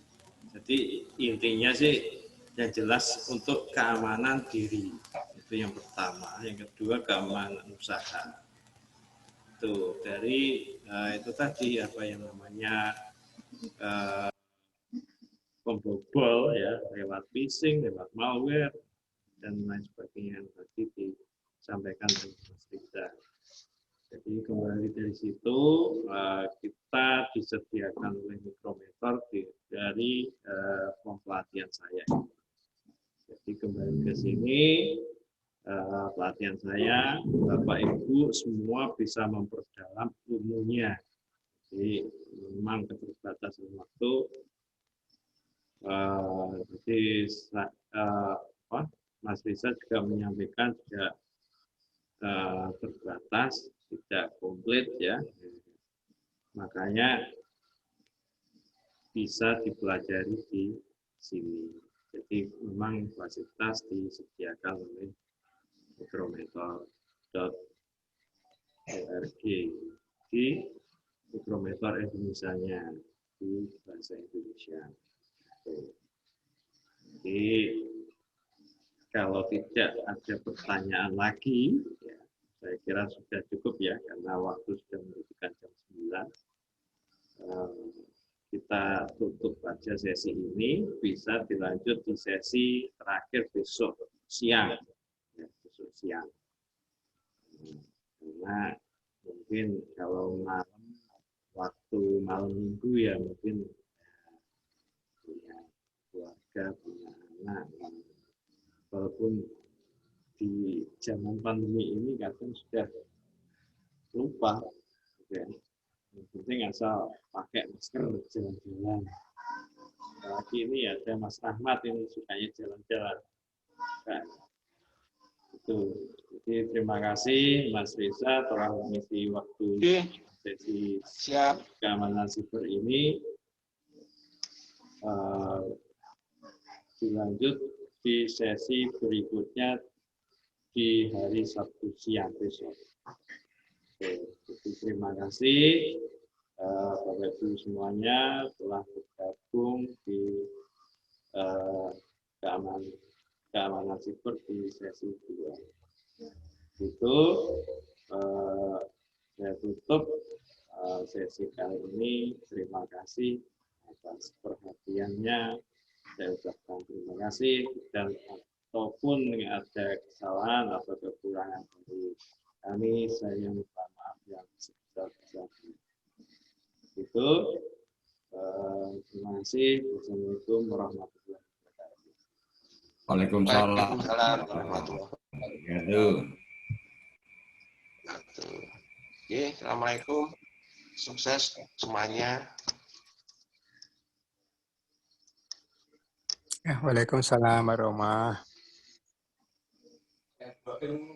jadi intinya sih yang jelas untuk keamanan diri itu yang pertama, yang kedua keamanan usaha. Itu dari itu tadi apa yang namanya pembobol ya, lewat phishing, lewat malware dan lain sebagainya yang tadi disampaikan oleh Mas Riza. Jadi kembali dari situ kita disediakan oleh mikromentor dari pelatihan saya. Jadi kembali ke sini pelatihan saya, Bapak Ibu semua bisa memperdalam ilmunya. Jadi memang keterbatasan waktu. Jadi Mas Riza juga menyampaikan juga terbatas, tidak komplit ya, makanya bisa dipelajari di sini. Jadi memang fasilitas disediakan oleh mikromentor.org di mikromentor Indonesia-nya di bahasa Indonesia. Jadi kalau tidak ada pertanyaan lagi, ya, saya kira sudah cukup ya, karena waktu sudah menunjukkan jam 9. Kita tutup aja sesi ini, bisa dilanjut di sesi terakhir besok siang. Ya, besok siang. Karena mungkin kalau waktu malam minggu ya mungkin punya keluarga, punya anak. Walaupun di zaman pandemi ini kadang sudah lupa, ya. Yang penting asal pakai masker jalan-jalan. Apalagi ini ada Mas Ahmad ini sukanya jalan-jalan. Nah, itu. Jadi terima kasih Mas Reza telah mengisi waktu sesi keamanan siber ini. Dilanjut di sesi berikutnya di hari Sabtu siang besok. Oke, jadi terima kasih Bapak Ibu semuanya telah bergabung di keamanan siber di sesi 2. Itu saya tutup sesi kali ini. Terima kasih atas perhatiannya. saya ucapkan terima kasih, dan ataupun ada kesalahan atau kekurangan dari kami, saya minta maaf yang sebesar-besarnya. Itu terima kasih. Wassalamualaikum warahmatullahi wabarakatuh. Waalaikumsalam. Waalaikumsalam warahmatullahi wabarakatuh. Oke, assalamualaikum. Sukses semuanya. Waalaikumsalam warahmatullahi wabarakatuh.